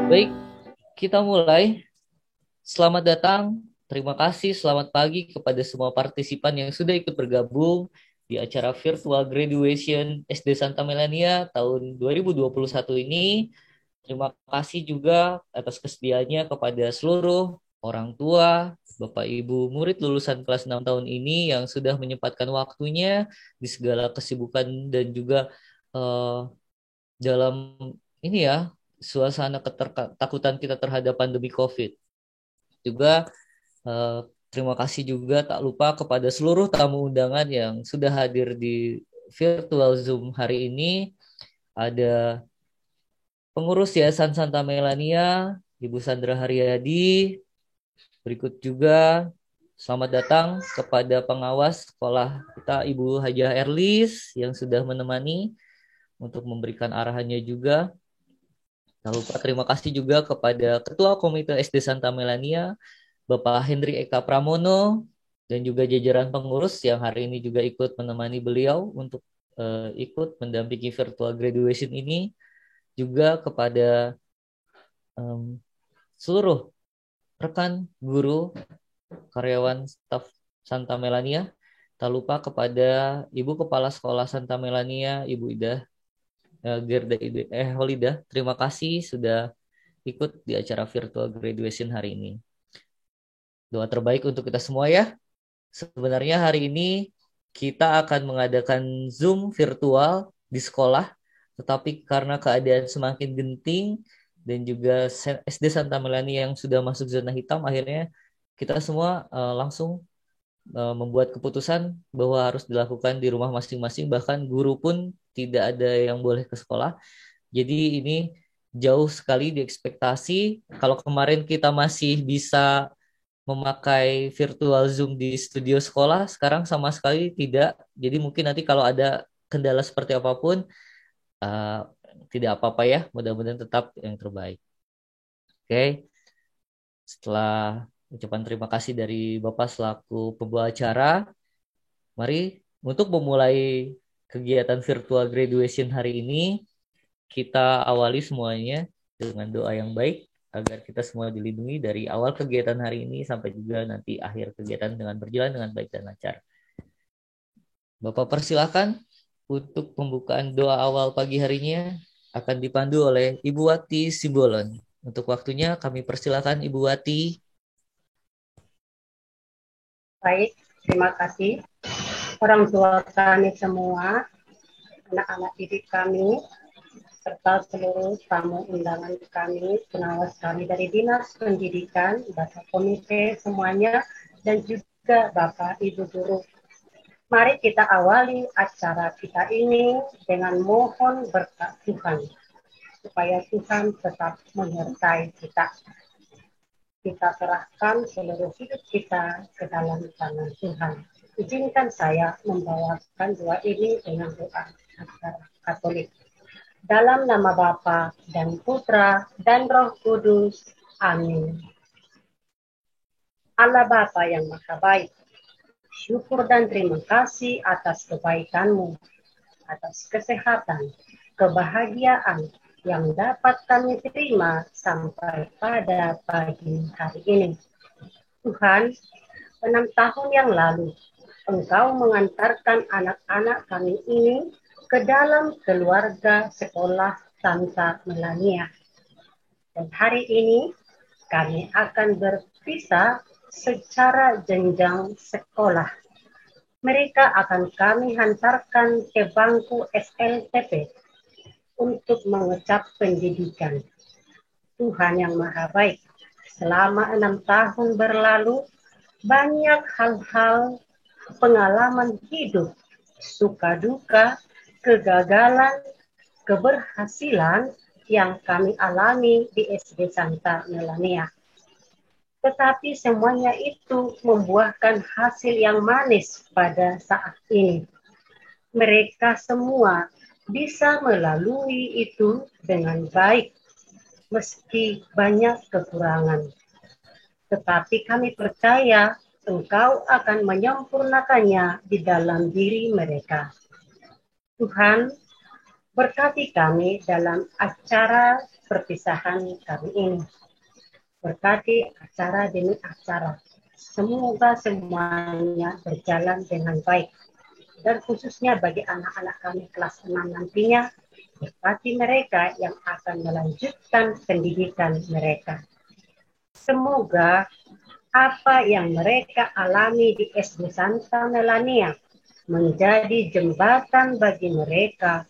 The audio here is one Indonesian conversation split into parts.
Baik, kita mulai. Selamat datang, terima kasih, selamat pagi kepada semua partisipan yang sudah ikut bergabung di acara virtual graduation SD Santa Melania tahun 2021 ini. Terima kasih juga atas kesediaannya kepada seluruh orang tua, Bapak Ibu murid lulusan kelas 6 tahun ini yang sudah menyempatkan waktunya di segala kesibukan dan juga eh, dalam ini ya suasana ketakutan kita terhadap pandemi COVID. Juga eh, terima kasih juga tak lupa kepada seluruh tamu undangan yang sudah hadir di virtual Zoom hari ini. Ada pengurus Yayasan Santa Melania, Ibu Sandra Haryadi. Berikut juga selamat datang kepada pengawas sekolah kita Ibu Hajah Erlis yang sudah menemani untuk memberikan arahannya juga. Tak lupa terima kasih juga kepada Ketua Komite SD Santa Melania, Bapak Hendri Eka Pramono, dan juga jajaran pengurus yang hari ini juga ikut menemani beliau untuk ikut mendampingi virtual graduation ini. Juga kepada em, seluruh rekan guru, karyawan staf Santa Melania. Tak lupa kepada Ibu Kepala Sekolah Santa Melania, Ibu Ida Gerda Holida. Terima kasih sudah ikut di acara virtual graduation hari ini. Doa terbaik untuk kita semua ya. Sebenarnya hari ini kita akan mengadakan Zoom virtual di sekolah, tetapi karena keadaan semakin genting dan juga SD Santa Melani yang sudah masuk zona hitam, akhirnya kita semua langsung membuat keputusan bahwa harus dilakukan di rumah masing-masing, bahkan guru pun tidak ada yang boleh ke sekolah. Jadi ini jauh sekali di ekspektasi. Kalau kemarin kita masih bisa memakai virtual Zoom di studio sekolah, sekarang sama sekali tidak. Jadi mungkin nanti kalau ada kendala seperti apapun, uh, tidak apa-apa ya. Mudah-mudahan tetap yang terbaik. Oke, setelah ucapan terima kasih dari Bapak selaku pembawa acara, mari untuk memulai kegiatan virtual graduation hari ini, kita awali semuanya dengan doa yang baik agar kita semua dilindungi dari awal kegiatan hari ini sampai juga nanti akhir kegiatan dengan berjalan dengan baik dan lancar. Bapak persilakan untuk pembukaan doa awal pagi harinya akan dipandu oleh Ibu Wati Simbolon. Untuk waktunya kami persilakan Ibu Wati. Baik, terima kasih. Orang tua kami semua, anak-anak didik kami, serta seluruh tamu undangan kami, pengawas kami dari Dinas Pendidikan, Bapak Komite semuanya, dan juga Bapak Ibu Guru. Mari kita awali acara kita ini dengan mohon berkat Tuhan, supaya Tuhan tetap menyertai kita. Kita serahkan seluruh hidup kita ke dalam tangan Tuhan. Izinkan saya membawakan doa ini dengan doa acara Katolik. Dalam nama Bapa dan Putra dan Roh Kudus. Amin. Allah Bapa yang Maha Baik, syukur dan terima kasih atas kebaikan-Mu, atas kesehatan, kebahagiaan yang dapat kami terima sampai pada pagi hari ini. Tuhan, 6 tahun yang lalu, Engkau mengantarkan anak-anak kami ini ke dalam keluarga sekolah Santa Melania. Dan hari ini kami akan berpisah secara jenjang sekolah. Mereka akan kami hantarkan ke bangku SLTP untuk mengecap pendidikan. Tuhan yang Maha Baik, selama 6 tahun berlalu, banyak hal-hal pengalaman hidup, suka duka, kegagalan, keberhasilan yang kami alami di SD Santa Melania. Tetapi semuanya itu membuahkan hasil yang manis pada saat ini. Mereka semua bisa melalui itu dengan baik, meski banyak kekurangan. Tetapi kami percaya Engkau akan menyempurnakannya di dalam diri mereka. Tuhan, Berkati kami dalam acara perpisahan kami ini. Berkati acara demi acara. Semoga semuanya berjalan dengan baik. Dan khususnya bagi anak-anak kami kelas 6 nantinya, berkati mereka yang akan melanjutkan pendidikan mereka. Semoga apa yang mereka alami di SD Santa Melania menjadi jembatan bagi mereka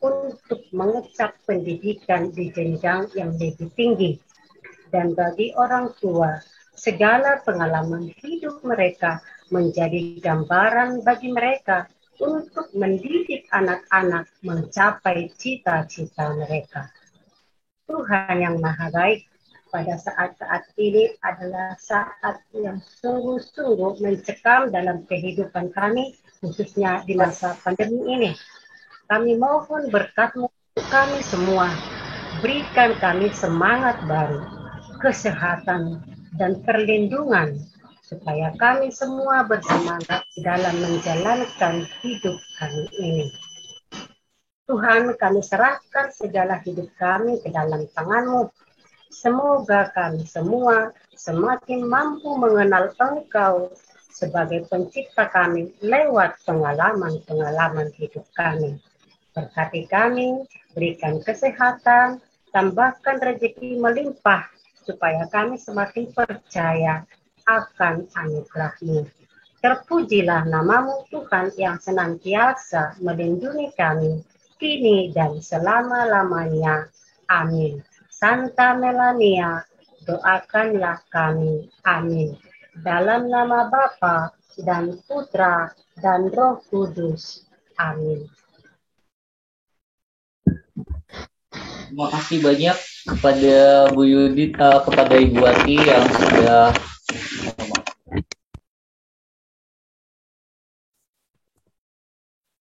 untuk mengecap pendidikan di jenjang yang lebih tinggi. Dan bagi orang tua, segala pengalaman hidup mereka menjadi gambaran bagi mereka untuk mendidik anak-anak mencapai cita-cita mereka. Tuhan yang Maha Baik, pada saat-saat ini adalah saat yang sungguh-sungguh mencekam dalam kehidupan kami, khususnya di masa pandemi ini. Kami mohon berkat-Mu kami semua. Berikan kami semangat baru, kesehatan, dan perlindungan, supaya kami semua bersemangat dalam menjalankan hidup kami ini. Tuhan, kami serahkan segala hidup kami ke dalam tangan-Mu. Semoga kami semua semakin mampu mengenal Engkau sebagai pencipta kami lewat pengalaman-pengalaman hidup kami. Berkati kami, berikan kesehatan, tambahkan rezeki melimpah, supaya kami semakin percaya akan anugerah-Mu. Terpujilah nama-Mu Tuhan yang senantiasa melindungi kami, kini dan selama-lamanya. Amin. Santa Melania, doakanlah kami. Amin. Dalam nama Bapa dan Putra dan Roh Kudus. Amin. Terima kasih banyak kepada Bu Yudit, kepada Ibu Wati yang sudah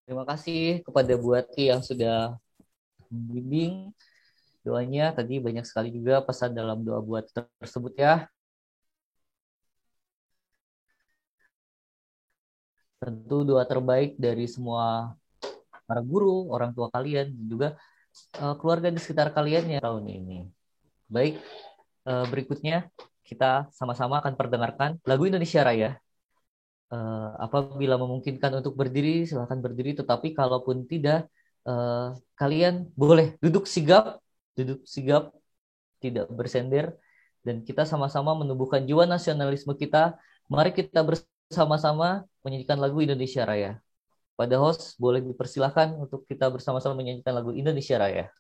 Terima kasih kepada Bu Wati yang sudah membimbing doanya. Tadi banyak sekali juga pesan dalam doa Bu Wati tersebut ya. Tentu doa terbaik dari semua para guru, orang tua kalian, juga keluarga di sekitar kalian ya tahun ini. Baik, berikutnya kita sama-sama akan perdengarkan lagu Indonesia Raya. Apabila memungkinkan untuk berdiri, silakan berdiri. Tetapi kalaupun tidak, kalian boleh duduk sigap, tidak bersender, dan kita sama-sama menumbuhkan jiwa nasionalisme kita. Mari kita bersama-sama menyanyikan lagu Indonesia Raya. Pada host, boleh dipersilahkan untuk kita bersama-sama menyanyikan lagu Indonesia Raya.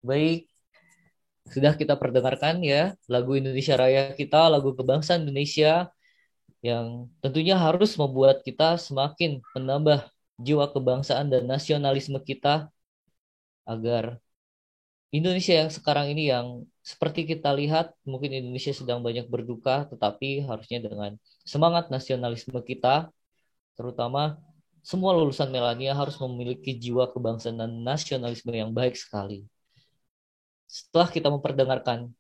Baik, sudah kita perdengarkan ya lagu Indonesia Raya kita, lagu kebangsaan Indonesia yang tentunya harus membuat kita semakin menambah jiwa kebangsaan dan nasionalisme kita agar Indonesia yang sekarang ini yang seperti kita lihat mungkin Indonesia sedang banyak berduka tetapi harusnya dengan semangat nasionalisme kita terutama semua lulusan Melania harus memiliki jiwa kebangsaan dan nasionalisme yang baik sekali. Setelah kita memperdengarkan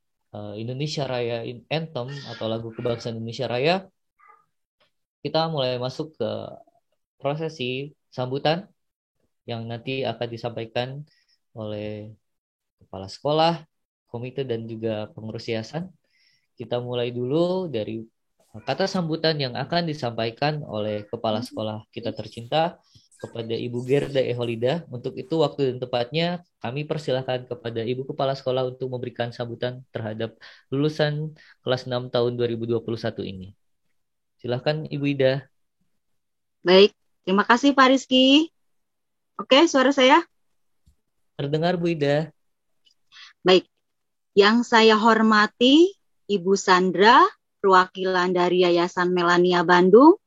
Indonesia Raya Anthem atau lagu kebangsaan Indonesia Raya, kita mulai masuk ke prosesi sambutan yang nanti akan disampaikan oleh kepala sekolah, komite dan juga pengurus yayasan. Kita mulai dulu dari kata sambutan yang akan disampaikan oleh kepala sekolah kita tercinta kepada Ibu Gerda Eholida. Untuk itu waktu dan tempatnya kami persilahkan kepada Ibu Kepala Sekolah untuk memberikan sambutan terhadap lulusan kelas 6 tahun 2021 ini. Silakan Ibu Ida. Baik, terima kasih Pak Rizky. Oke, suara saya? Terdengar Bu Ida. Baik, yang saya hormati Ibu Sandra, perwakilan dari Yayasan Melania Bandung.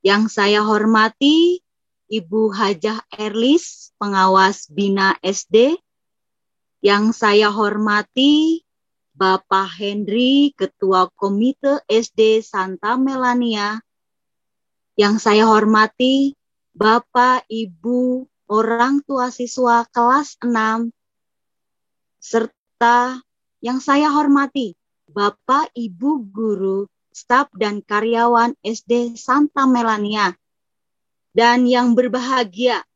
Yang saya hormati Ibu Hajah Erlis, pengawas Bina SD. Yang saya hormati Bapak Henry, Ketua Komite SD Santa Melania. Yang saya hormati Bapak, Ibu, orang tua siswa kelas 6, serta yang saya hormati Bapak, Ibu, guru, staf dan karyawan SD Santa Melania. Dan yang berbahagia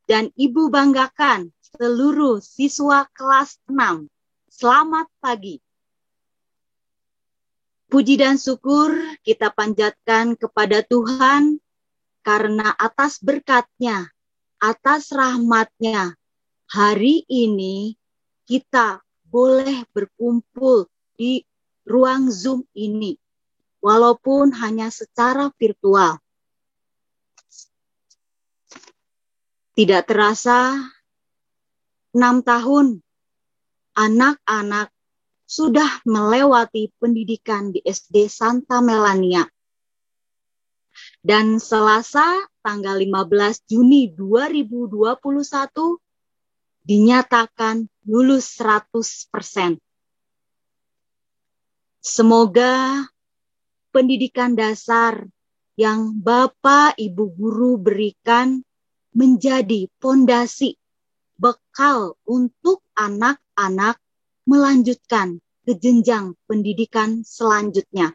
dan Ibu banggakan seluruh siswa kelas 6. Selamat pagi. Puji dan syukur kita panjatkan kepada Tuhan karena atas berkat-Nya, atas rahmat-Nya, hari ini kita boleh berkumpul di ruang Zoom ini, walaupun hanya secara virtual. Tidak terasa 6 tahun anak-anak sudah melewati pendidikan di SD Santa Melania. Dan Selasa tanggal 15 Juni 2021 dinyatakan lulus 100%. Semoga pendidikan dasar yang Bapak Ibu guru berikan menjadi fondasi bekal untuk anak-anak melanjutkan ke jenjang pendidikan selanjutnya.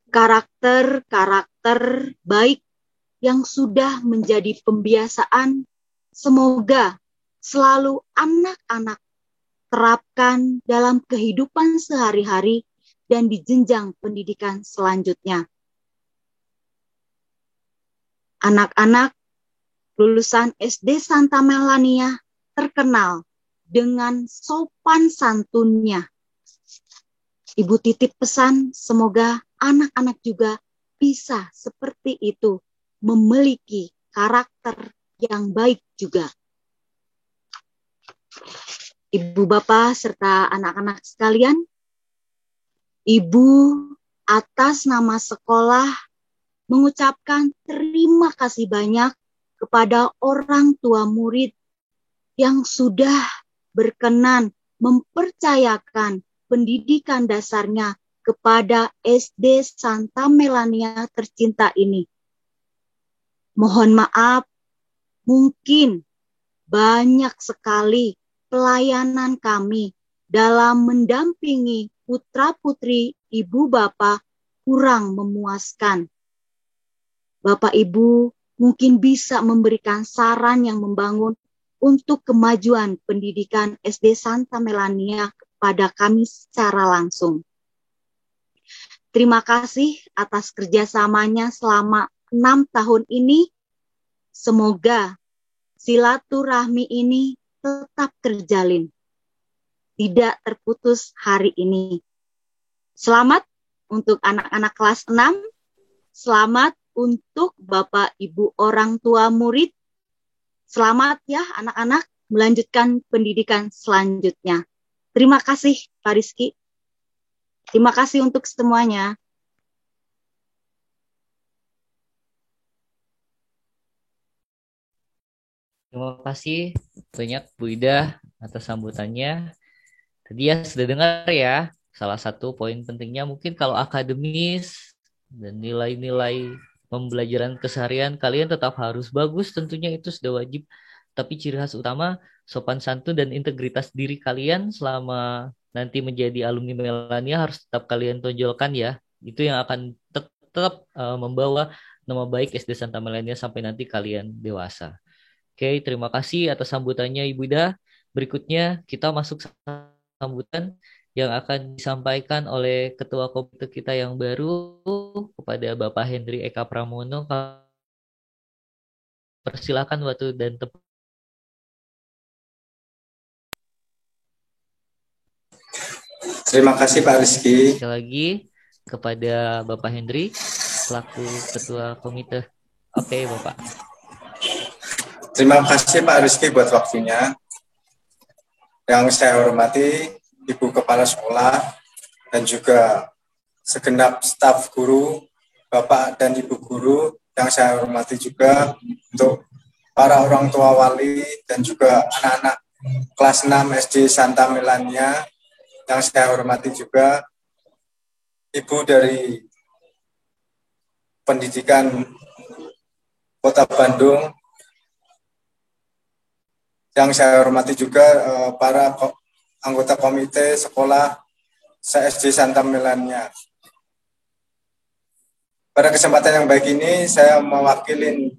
Karakter-karakter baik yang sudah menjadi pembiasaan, semoga selalu anak-anak terapkan dalam kehidupan sehari-hari dan di jenjang pendidikan selanjutnya. Anak-anak lulusan SD Santa Melania terkenal dengan sopan santunnya. Ibu titip pesan, semoga anak-anak juga bisa seperti itu, memiliki karakter yang baik juga. Ibu bapak serta anak-anak sekalian, Ibu atas nama sekolah mengucapkan terima kasih banyak kepada orang tua murid yang sudah berkenan mempercayakan pendidikan dasarnya kepada SD Santa Melania tercinta ini. Mohon maaf, mungkin banyak sekali pelayanan kami dalam mendampingi putra-putri ibu bapak kurang memuaskan. Bapak ibu mungkin bisa memberikan saran yang membangun untuk kemajuan pendidikan SD Santa Melania kepada kami secara langsung. Terima kasih atas kerjasamanya selama 6 tahun ini. Semoga silaturahmi ini tetap terjalin, tidak terputus hari ini. Selamat untuk anak-anak kelas 6, selamat untuk Bapak Ibu orang tua murid. Selamat ya anak-anak melanjutkan pendidikan selanjutnya. Terima kasih Pak Rizky. Terima kasih untuk semuanya. Terima kasih banyak Bu Ida atas sambutannya. Tadi ya sudah dengar ya, salah satu poin pentingnya mungkin kalau akademis dan nilai-nilai pembelajaran keseharian kalian tetap harus bagus, tentunya itu sudah wajib. Tapi ciri khas utama sopan santun dan integritas diri kalian selama nanti menjadi alumni Melania harus tetap kalian tonjolkan ya. Itu yang akan tetap membawa nama baik SD Santa Melania sampai nanti kalian dewasa. Oke, terima kasih atas sambutannya Ibu Ida. Berikutnya kita masuk sambutan yang akan disampaikan oleh Ketua Komite kita yang baru kepada Bapak Hendri Eka Pramono. Persilakan waktu dan tempat. Terima kasih Pak Rizky. Sekali lagi kepada Bapak Hendri selaku Ketua Komite. Oke, Bapak. Terima kasih Pak Rizky buat waktunya. Yang saya hormati Ibu Kepala Sekolah dan juga segenap staf guru, Bapak dan Ibu guru. Yang saya hormati juga untuk para orang tua wali dan juga anak-anak kelas 6 SD Santa Melania. Yang saya hormati juga Ibu dari Pendidikan Kota Bandung. Yang saya hormati juga para anggota komite sekolah SD Santa Melania. Pada kesempatan yang baik ini, saya mewakili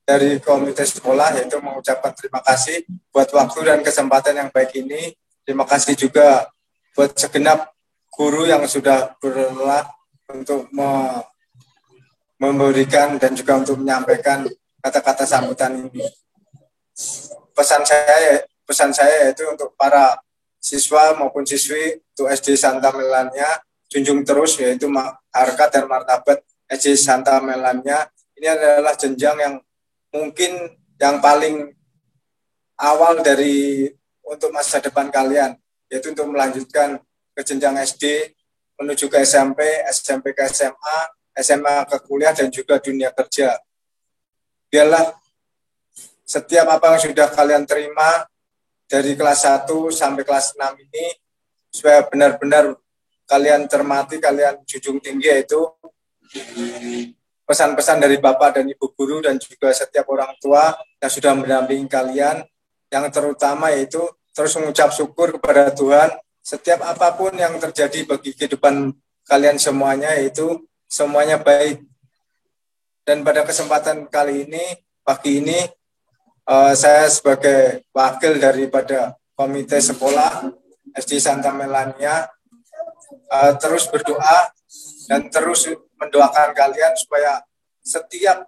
dari komite sekolah, yaitu mengucapkan terima kasih buat waktu dan kesempatan yang baik ini. Terima kasih juga buat segenap guru yang sudah berlelah untuk memberikan dan juga untuk menyampaikan kata-kata sambutan ini. Pesan saya yaitu untuk para siswa maupun siswi untuk SD Santa Melania, junjung terus yaitu harkat dan martabat SD Santa Melania. Ini adalah jenjang yang mungkin yang paling awal dari untuk masa depan kalian, yaitu untuk melanjutkan ke jenjang SD menuju ke SMP, SMP ke SMA, SMA ke kuliah dan juga dunia kerja. Biarlah setiap apa yang sudah kalian terima dari kelas 1 sampai kelas 6 ini, supaya benar-benar kalian cermati, kalian junjung tinggi, yaitu pesan-pesan dari Bapak dan Ibu guru dan juga setiap orang tua yang sudah mendampingi kalian, yang terutama yaitu terus mengucap syukur kepada Tuhan setiap apapun yang terjadi bagi kehidupan kalian semuanya, yaitu semuanya baik. Dan pada kesempatan kali ini, pagi ini, saya sebagai wakil daripada komite sekolah SD Santa Melania terus berdoa dan terus mendoakan kalian supaya setiap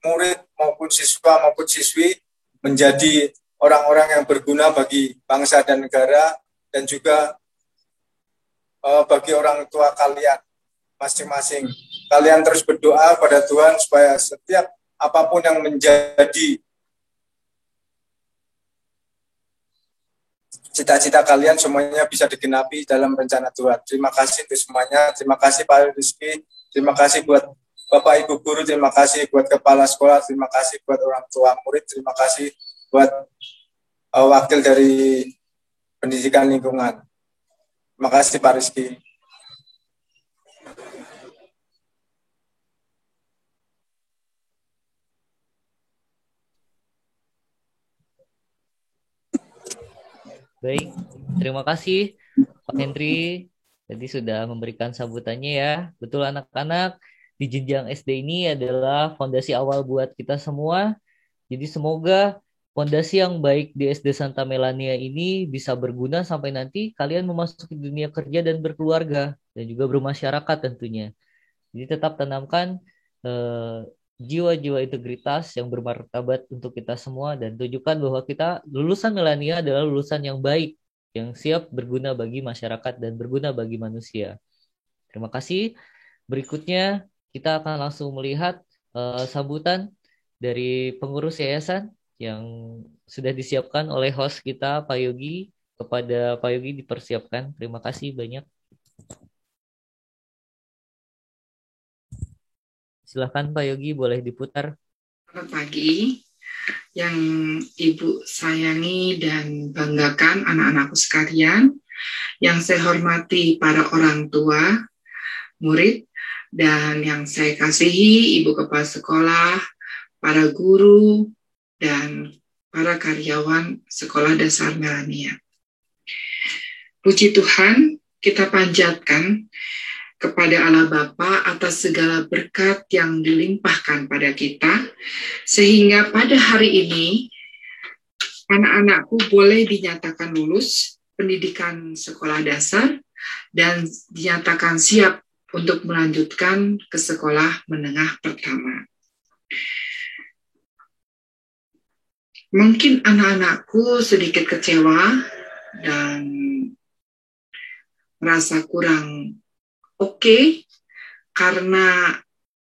murid maupun siswa maupun siswi menjadi orang-orang yang berguna bagi bangsa dan negara dan juga bagi orang tua kalian masing-masing. Kalian terus berdoa pada Tuhan supaya setiap apapun yang menjadi cita-cita kalian semuanya bisa digenapi dalam rencana Tuhan. Terima kasih untuk semuanya. Terima kasih Pak Rizky. Terima kasih buat Bapak Ibu guru. Terima kasih buat kepala sekolah. Terima kasih buat orang tua murid. Terima kasih buat wakil dari pendidikan lingkungan. Terima kasih Pak Rizky. Baik, terima kasih Pak Hendri. Tadi sudah memberikan sambutannya ya. Betul anak-anak, di jenjang SD ini adalah fondasi awal buat kita semua. Jadi semoga fondasi yang baik di SD Santa Melania ini bisa berguna sampai nanti kalian memasuki dunia kerja dan berkeluarga. Dan juga bermasyarakat tentunya. Jadi tetap tanamkan jiwa-jiwa integritas yang bermartabat untuk kita semua dan tunjukkan bahwa kita lulusan Melania adalah lulusan yang baik, yang siap berguna bagi masyarakat dan berguna bagi manusia. Terima kasih. Berikutnya kita akan langsung melihat sambutan dari pengurus yayasan yang sudah disiapkan oleh host kita, Pak Yogi. Kepada Pak Yogi dipersiapkan. Terima kasih banyak. Silakan Pak Yogi, boleh diputar. Selamat pagi, yang Ibu sayangi dan banggakan anak-anakku sekalian, yang saya hormati para orang tua, murid, dan yang saya kasihi Ibu Kepala Sekolah, para guru, dan para karyawan Sekolah Dasar Melania. Puji Tuhan, kita panjatkan kepada Allah Bapa atas segala berkat yang dilimpahkan pada kita, sehingga pada hari ini anak-anakku boleh dinyatakan lulus pendidikan sekolah dasar dan dinyatakan siap untuk melanjutkan ke sekolah menengah pertama. Mungkin anak-anakku sedikit kecewa dan merasa kurang oke, karena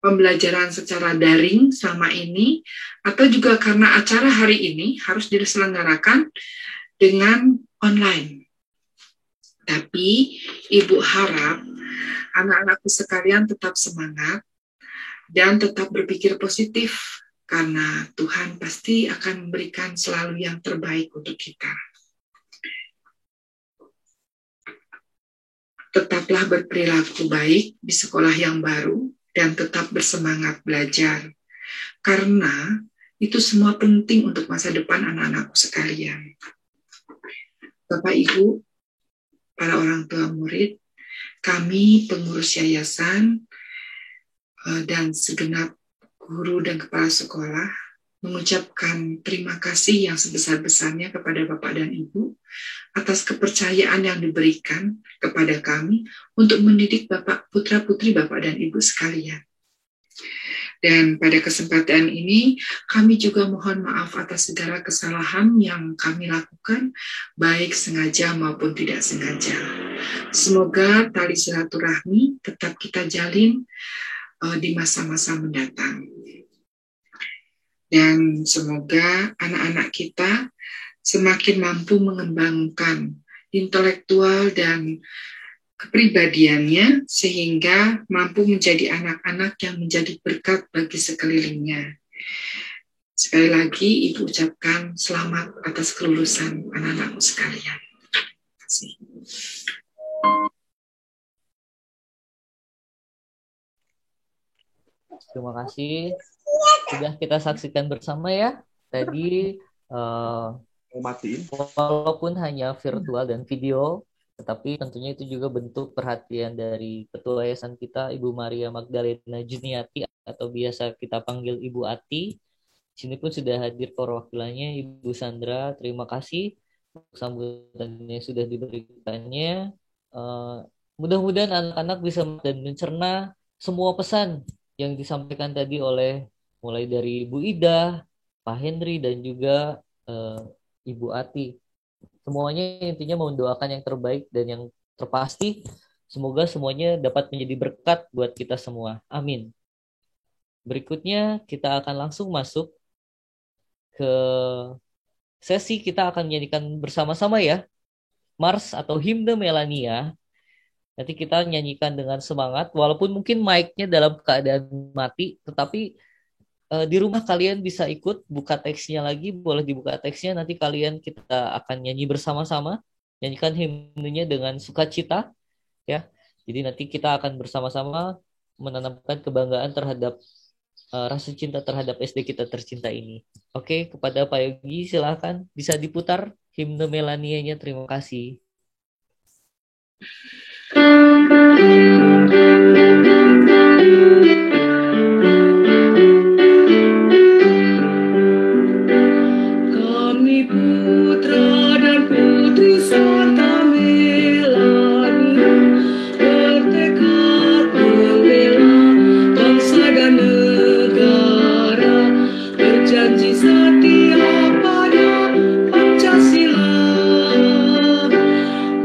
pembelajaran secara daring selama ini, atau juga karena acara hari ini harus diselenggarakan dengan online. Tapi Ibu harap anak-anakku sekalian tetap semangat dan tetap berpikir positif, karena Tuhan pasti akan memberikan selalu yang terbaik untuk kita. Tetaplah berperilaku baik di sekolah yang baru dan tetap bersemangat belajar. Karena itu semua penting untuk masa depan anak-anakku sekalian. Bapak Ibu, para orang tua murid, kami pengurus yayasan dan segenap guru dan kepala sekolah mengucapkan terima kasih yang sebesar-besarnya kepada Bapak dan Ibu atas kepercayaan yang diberikan kepada kami untuk mendidik Bapak, putra-putri Bapak dan Ibu sekalian. Dan pada kesempatan ini, kami juga mohon maaf atas segala kesalahan yang kami lakukan, baik sengaja maupun tidak sengaja. Semoga tali silaturahmi tetap kita jalin di masa-masa mendatang. Dan semoga anak-anak kita semakin mampu mengembangkan intelektual dan kepribadiannya sehingga mampu menjadi anak-anak yang menjadi berkat bagi sekelilingnya. Sekali lagi Ibu ucapkan selamat atas kelulusan anak-anakku sekalian. Terima kasih. Terima kasih. Sudah kita saksikan bersama ya. Tadi walaupun hanya virtual dan video, tetapi tentunya itu juga bentuk perhatian dari Ketua Yayasan kita, Ibu Maria Magdalena Juniati, atau biasa kita panggil Ibu Ati. Di sini pun sudah hadir perwakilannya, Ibu Sandra. Terima kasih sambutannya sudah diberikannya. Mudah-mudahan anak-anak bisa dan mencerna semua pesan yang disampaikan tadi oleh mulai dari Ibu Ida, Pak Henry, dan juga Ibu Ati. Semuanya intinya mendoakan yang terbaik dan yang terpasti semoga semuanya dapat menjadi berkat buat kita semua. Amin. Berikutnya kita akan langsung masuk ke sesi kita akan menyanyikan bersama-sama ya. Mars atau Himne Melania. Nanti kita nyanyikan dengan semangat walaupun mungkin mic-nya dalam keadaan mati, tetapi di rumah kalian bisa ikut buka teksnya lagi, boleh dibuka teksnya, nanti kalian kita akan nyanyi bersama-sama, nyanyikan himnenya dengan sukacita ya. Jadi nanti kita akan bersama-sama menanamkan kebanggaan terhadap rasa cinta terhadap SD kita tercinta ini. Oke, kepada Pak Yogi silakan bisa diputar Himne Melania-nya. Terima kasih. Kami putra dan putri Santa Melania bertekad membela bangsa dan negara, berjanji setia pada Pancasila.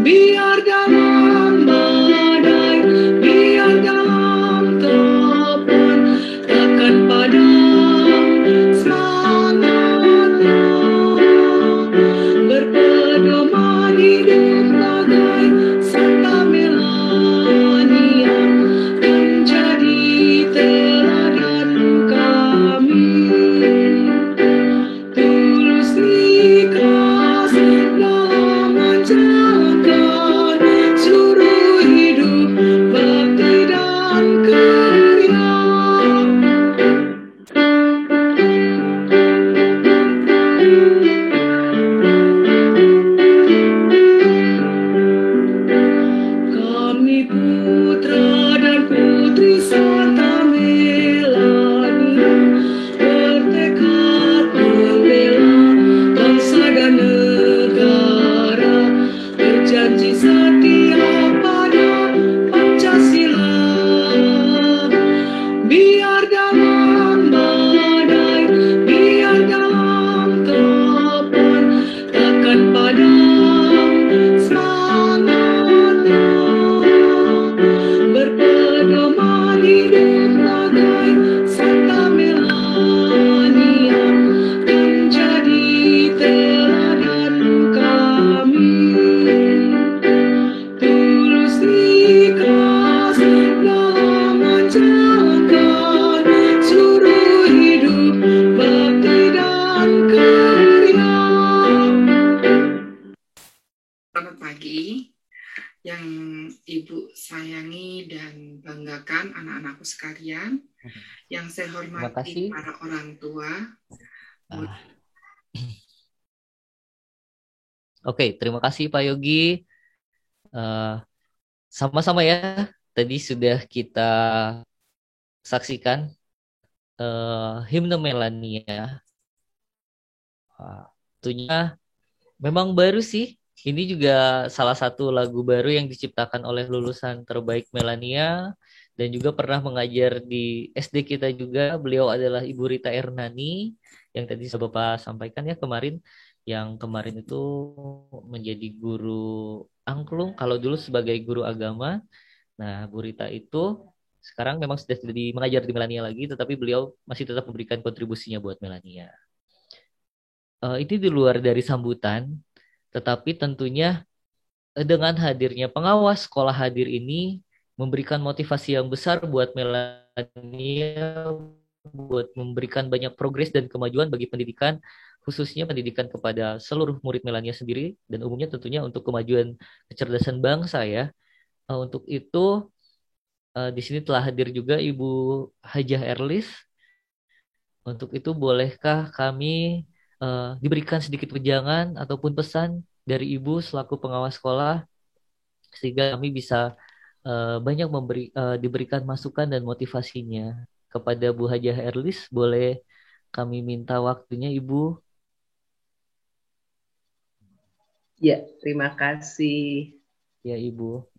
Biar dalam badai anak-anakku sekalian. Yang saya Terima hormati kasih. para orang tua. Oke, terima kasih Pak Yogi. Sama-sama ya. Tadi sudah kita saksikan himne Melania. Tentunya memang baru sih. Ini juga salah satu lagu baru yang diciptakan oleh lulusan terbaik Melania dan juga pernah mengajar di SD kita juga. Beliau adalah Ibu Rita Ernani yang tadi sudah Bapak sampaikan ya kemarin. Yang kemarin itu menjadi guru angklung, kalau dulu sebagai guru agama. Nah, Bu Rita itu sekarang memang sudah mengajar di Melania lagi, tetapi beliau masih tetap memberikan kontribusinya buat Melania. Itu di luar dari sambutan, tetapi tentunya dengan hadirnya pengawas sekolah hadir ini memberikan motivasi yang besar buat Melania, buat memberikan banyak progres dan kemajuan bagi pendidikan, khususnya pendidikan kepada seluruh murid Melania sendiri, dan umumnya tentunya untuk kemajuan kecerdasan bangsa ya. Untuk itu, di sini telah hadir juga Ibu Hajah Erlis. Untuk itu, bolehkah kami diberikan sedikit wejangan ataupun pesan dari Ibu selaku pengawas sekolah sehingga kami bisa banyak diberikan masukan dan motivasinya kepada Bu Hajah Erlis. Boleh kami minta waktunya Ibu? Ya, terima kasih. Ya Ibu.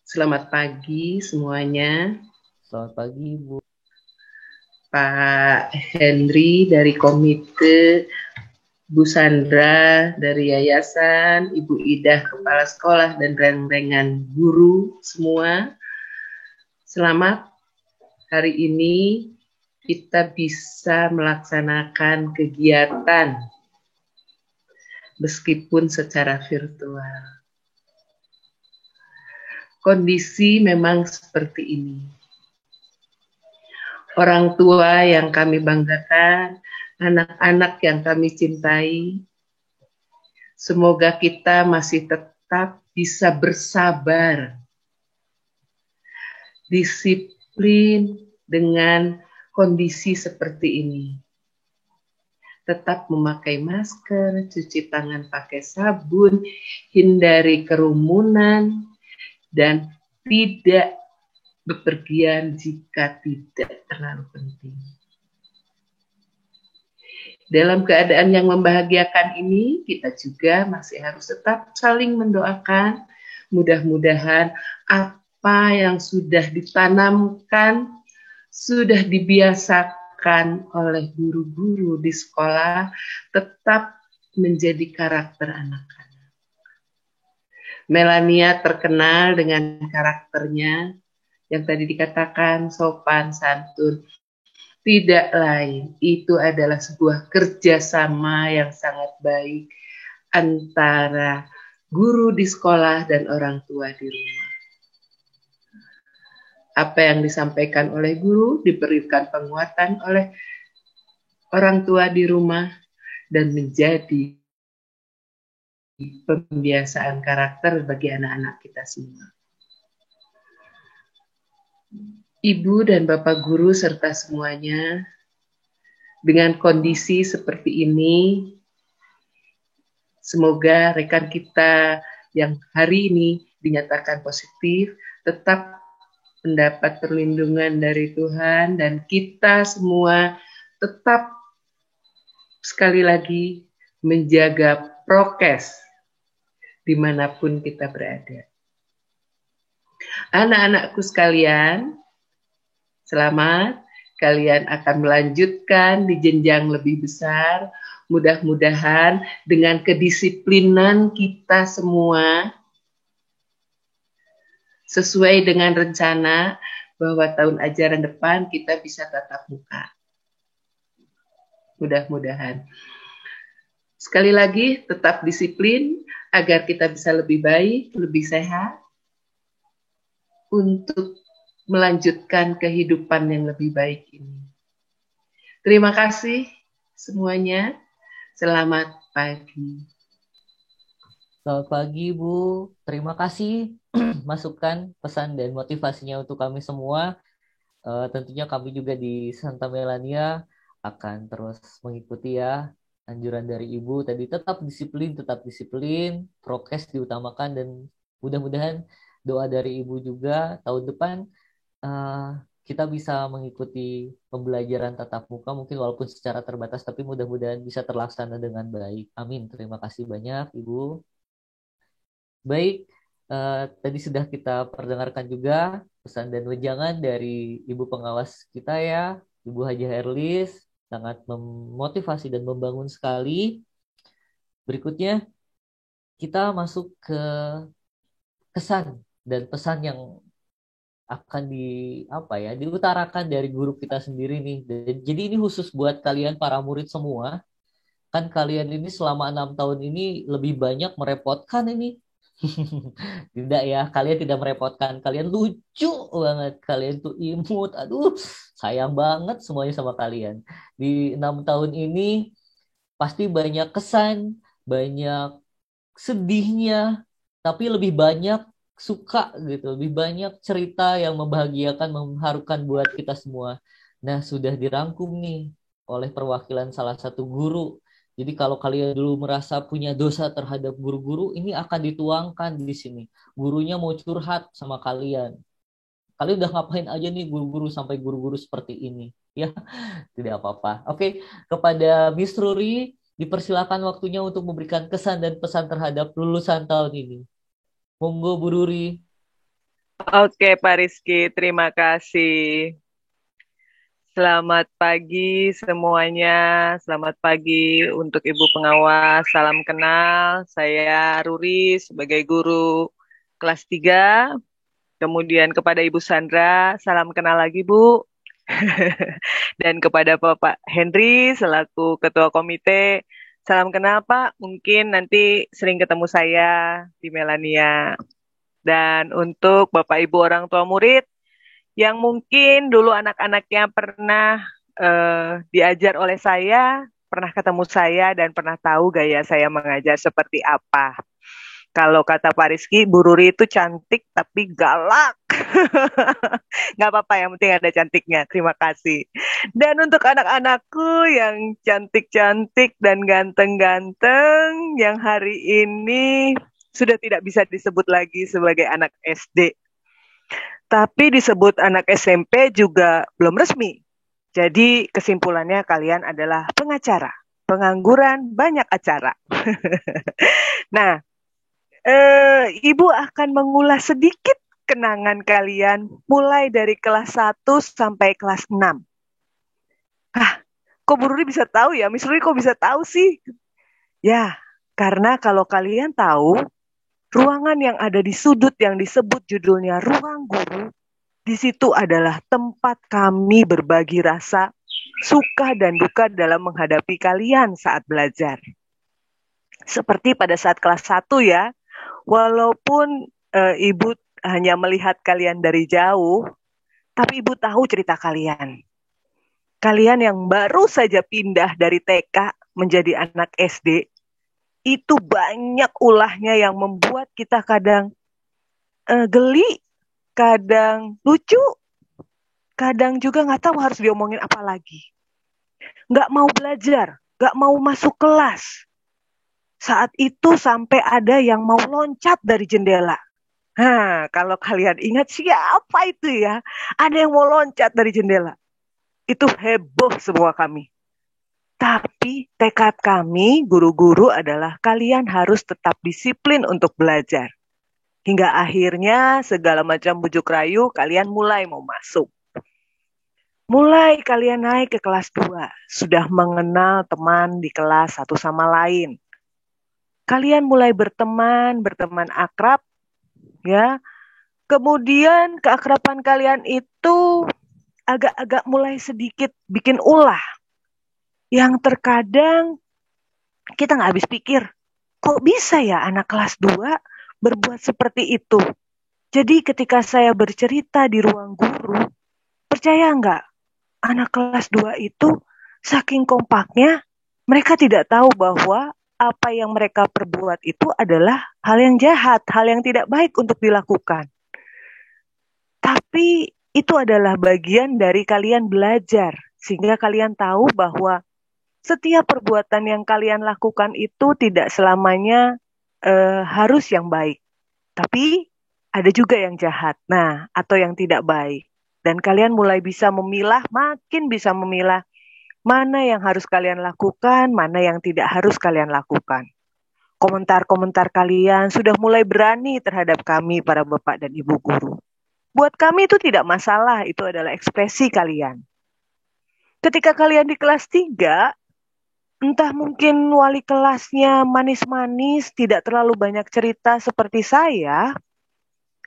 Selamat pagi semuanya. Selamat pagi Ibu. Pak Henry dari komite, Bu Sandra dari yayasan, Ibu Idah kepala sekolah dan reng-rengan guru semua. Selamat, hari ini kita bisa melaksanakan kegiatan meskipun secara virtual. Kondisi memang seperti ini. Orang tua yang kami banggakan, anak-anak yang kami cintai, semoga kita masih tetap bisa bersabar, disiplin dengan kondisi seperti ini. Tetap memakai masker, cuci tangan pakai sabun, hindari kerumunan, dan tidak bepergian jika tidak terlalu penting. Dalam keadaan yang membahagiakan ini, kita juga masih harus tetap saling mendoakan. Mudah-mudahan apa yang sudah ditanamkan, sudah dibiasakan oleh guru-guru di sekolah, tetap menjadi karakter anak-anak. Melania terkenal dengan karakternya, yang tadi dikatakan sopan santun, tidak lain, itu adalah sebuah kerjasama yang sangat baik antara guru di sekolah dan orang tua di rumah. Apa yang disampaikan oleh guru diberikan penguatan oleh orang tua di rumah dan menjadi pembiasaan karakter bagi anak-anak kita semua. Ibu dan Bapak guru serta semuanya, dengan kondisi seperti ini, semoga rekan kita yang hari ini dinyatakan positif tetap mendapat perlindungan dari Tuhan, dan kita semua tetap sekali lagi menjaga prokes dimanapun kita berada. Anak-anakku sekalian, selamat, kalian akan melanjutkan di jenjang lebih besar. Mudah-mudahan dengan kedisiplinan kita semua, sesuai dengan rencana bahwa tahun ajaran depan kita bisa tatap muka. Mudah-mudahan. Sekali lagi, tetap disiplin agar kita bisa lebih baik, lebih sehat, untuk melanjutkan kehidupan yang lebih baik ini. Terima kasih semuanya. Selamat pagi. Selamat pagi, Bu. Terima kasih masukan, pesan, dan motivasinya untuk kami semua. Tentunya kami juga di Santa Melania akan terus mengikuti ya anjuran dari Ibu tadi, tetap disiplin, prokes diutamakan, dan mudah-mudahan doa dari Ibu juga tahun depan eh, kita bisa mengikuti pembelajaran tatap muka mungkin walaupun secara terbatas, tapi mudah-mudahan bisa terlaksana dengan baik. Amin. Terima kasih banyak, Ibu. Baik, tadi sudah kita perdengarkan juga pesan dan wejangan dari Ibu pengawas kita ya, Ibu Haji Herlis, sangat memotivasi dan membangun sekali. Berikutnya kita masuk ke kesan dan pesan yang akan diutarakan dari guru kita sendiri nih. Jadi ini khusus buat kalian para murid semua. Kan kalian ini selama 6 tahun ini lebih banyak merepotkan ini. Tidak ya, kalian tidak merepotkan. Kalian lucu banget. Kalian tuh imut. Aduh, sayang banget semuanya sama kalian. Di 6 tahun ini pasti banyak kesan, banyak sedihnya, tapi lebih banyak suka gitu. Lebih banyak cerita yang membahagiakan, mengharukan buat kita semua. Nah, sudah dirangkum nih oleh perwakilan salah satu guru. Jadi kalau kalian dulu merasa punya dosa terhadap guru-guru, ini akan dituangkan di sini. Gurunya mau curhat sama kalian. Kalian udah ngapain aja nih guru-guru sampai guru-guru seperti ini? Ya, tidak apa-apa. Oke, kepada Miss Ruri, dipersilakan waktunya untuk memberikan kesan dan pesan terhadap lulusan tahun ini. Monggo Bu Ruri. Oke, Pak Rizky, terima kasih. Selamat pagi semuanya. Selamat pagi untuk Ibu Pengawas. Salam kenal. Saya Ruri sebagai guru kelas 3. Kemudian kepada Ibu Sandra, salam kenal lagi, Bu. Dan kepada Bapak Henry selaku Ketua Komite, salam kenal, Pak. Mungkin nanti sering ketemu saya di Melania. Dan untuk Bapak Ibu orang tua murid, yang mungkin dulu anak-anaknya pernah diajar oleh saya, pernah ketemu saya, dan pernah tahu gaya saya mengajar seperti apa. Kalau kata Pak Rizky, Bu Ruri itu cantik tapi galak. Nggak apa-apa, yang penting ada cantiknya. Terima kasih. Dan untuk anak-anakku yang cantik-cantik dan ganteng-ganteng, yang hari ini sudah tidak bisa disebut lagi sebagai anak SD. Tapi disebut anak SMP juga belum resmi. Jadi kesimpulannya kalian adalah pengacara. Pengangguran banyak acara. Nah, Ibu akan mengulas sedikit kenangan kalian mulai dari kelas 1 sampai kelas 6. Kok Bu Ruri bisa tahu ya? Miss Ruri kok bisa tahu sih? Ya, karena kalau kalian tahu, ruangan yang ada di sudut yang disebut judulnya ruang guru, di situ adalah tempat kami berbagi rasa, suka dan duka dalam menghadapi kalian saat belajar. Seperti pada saat kelas 1 ya, walaupun Ibu hanya melihat kalian dari jauh, tapi Ibu tahu cerita kalian. Kalian yang baru saja pindah dari TK menjadi anak SD, itu banyak ulahnya yang membuat kita kadang geli, kadang lucu, kadang juga nggak tahu harus diomongin apa lagi. Nggak mau belajar, nggak mau masuk kelas. Saat itu sampai ada yang mau loncat dari jendela. Kalau kalian ingat siapa itu ya? Ada yang mau loncat dari jendela. Itu heboh semua kami. Tapi tekad kami, guru-guru adalah kalian harus tetap disiplin untuk belajar. Hingga akhirnya segala macam bujuk rayu kalian mulai mau masuk. Mulai kalian naik ke kelas 2, sudah mengenal teman di kelas satu sama lain. Kalian mulai berteman akrab, ya. Kemudian keakraban kalian itu agak-agak mulai sedikit bikin ulah. Yang terkadang kita nggak habis pikir, kok bisa ya anak kelas 2 berbuat seperti itu? Jadi ketika saya bercerita di ruang guru, percaya nggak, anak kelas 2 itu saking kompaknya, mereka tidak tahu bahwa apa yang mereka perbuat itu adalah hal yang jahat, hal yang tidak baik untuk dilakukan. Tapi itu adalah bagian dari kalian belajar, sehingga kalian tahu bahwa setiap perbuatan yang kalian lakukan itu tidak selamanya harus yang baik. Tapi ada juga yang jahat, atau yang tidak baik. Dan kalian mulai bisa memilah, makin bisa memilah mana yang harus kalian lakukan, mana yang tidak harus kalian lakukan. Komentar-komentar kalian sudah mulai berani terhadap kami, para bapak dan ibu guru. Buat kami itu tidak masalah, itu adalah ekspresi kalian. Ketika kalian di kelas 3, entah mungkin wali kelasnya manis-manis, tidak terlalu banyak cerita seperti saya,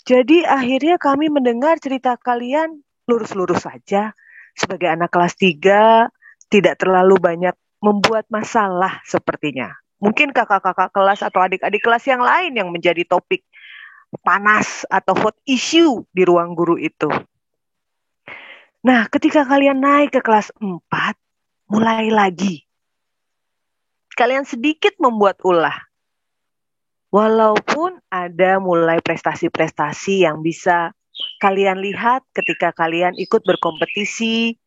jadi akhirnya kami mendengar cerita kalian lurus-lurus saja. Sebagai anak kelas 3, tidak terlalu banyak membuat masalah sepertinya. Mungkin kakak-kakak kelas atau adik-adik kelas yang lain yang menjadi topik panas atau hot issue di ruang guru itu. Nah, ketika kalian naik ke kelas 4, mulai lagi. Kalian sedikit membuat ulah. Walaupun ada mulai prestasi-prestasi yang bisa kalian lihat ketika kalian ikut berkompetisi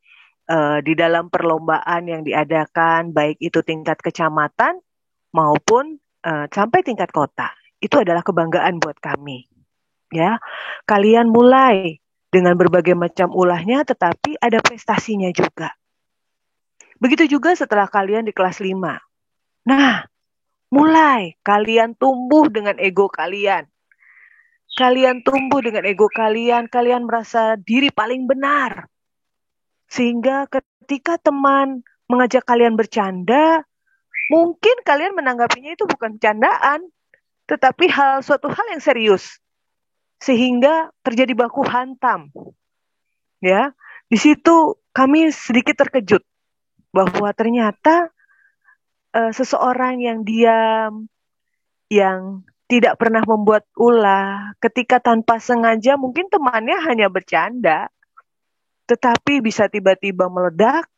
di dalam perlombaan yang diadakan, baik itu tingkat kecamatan maupun sampai tingkat kota. Itu adalah kebanggaan buat kami. Ya, kalian mulai dengan berbagai macam ulahnya, tetapi ada prestasinya juga. Begitu juga setelah kalian di kelas 5. Nah, mulai kalian tumbuh dengan ego kalian. Kalian tumbuh dengan ego kalian merasa diri paling benar. Sehingga ketika teman mengajak kalian bercanda, mungkin kalian menanggapinya itu bukan candaan, tetapi suatu hal yang serius. Sehingga terjadi baku hantam. Ya, di situ kami sedikit terkejut bahwa ternyata seseorang yang diam, yang tidak pernah membuat ulah, ketika tanpa sengaja mungkin temannya hanya bercanda, tetapi bisa tiba-tiba meledak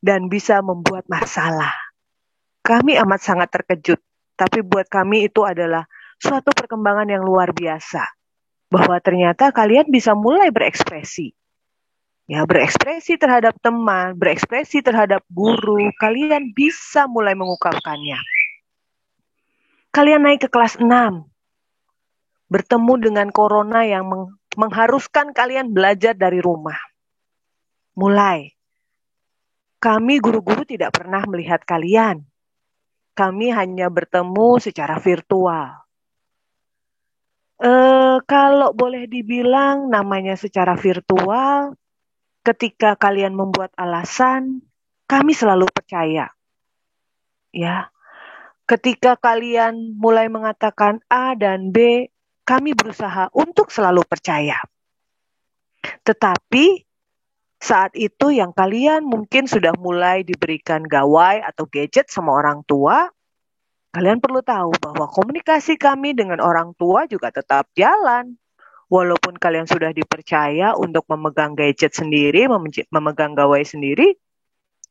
dan bisa membuat masalah. Kami amat sangat terkejut, tapi buat kami itu adalah suatu perkembangan yang luar biasa, bahwa ternyata kalian bisa mulai berekspresi. Ya, berekspresi terhadap teman, berekspresi terhadap guru, kalian bisa mulai mengungkapkannya. Kalian naik ke kelas 6, bertemu dengan corona yang mengharuskan kalian belajar dari rumah. Mulai. Kami guru-guru tidak pernah melihat kalian. Kami hanya bertemu secara virtual. Kalau boleh dibilang namanya secara virtual, ketika kalian membuat alasan, kami selalu percaya. Ya. Ketika kalian mulai mengatakan A dan B, kami berusaha untuk selalu percaya. Tetapi saat itu yang kalian mungkin sudah mulai diberikan gawai atau gadget sama orang tua, kalian perlu tahu bahwa komunikasi kami dengan orang tua juga tetap jalan. Walaupun kalian sudah dipercaya untuk memegang gadget sendiri, memegang gawai sendiri,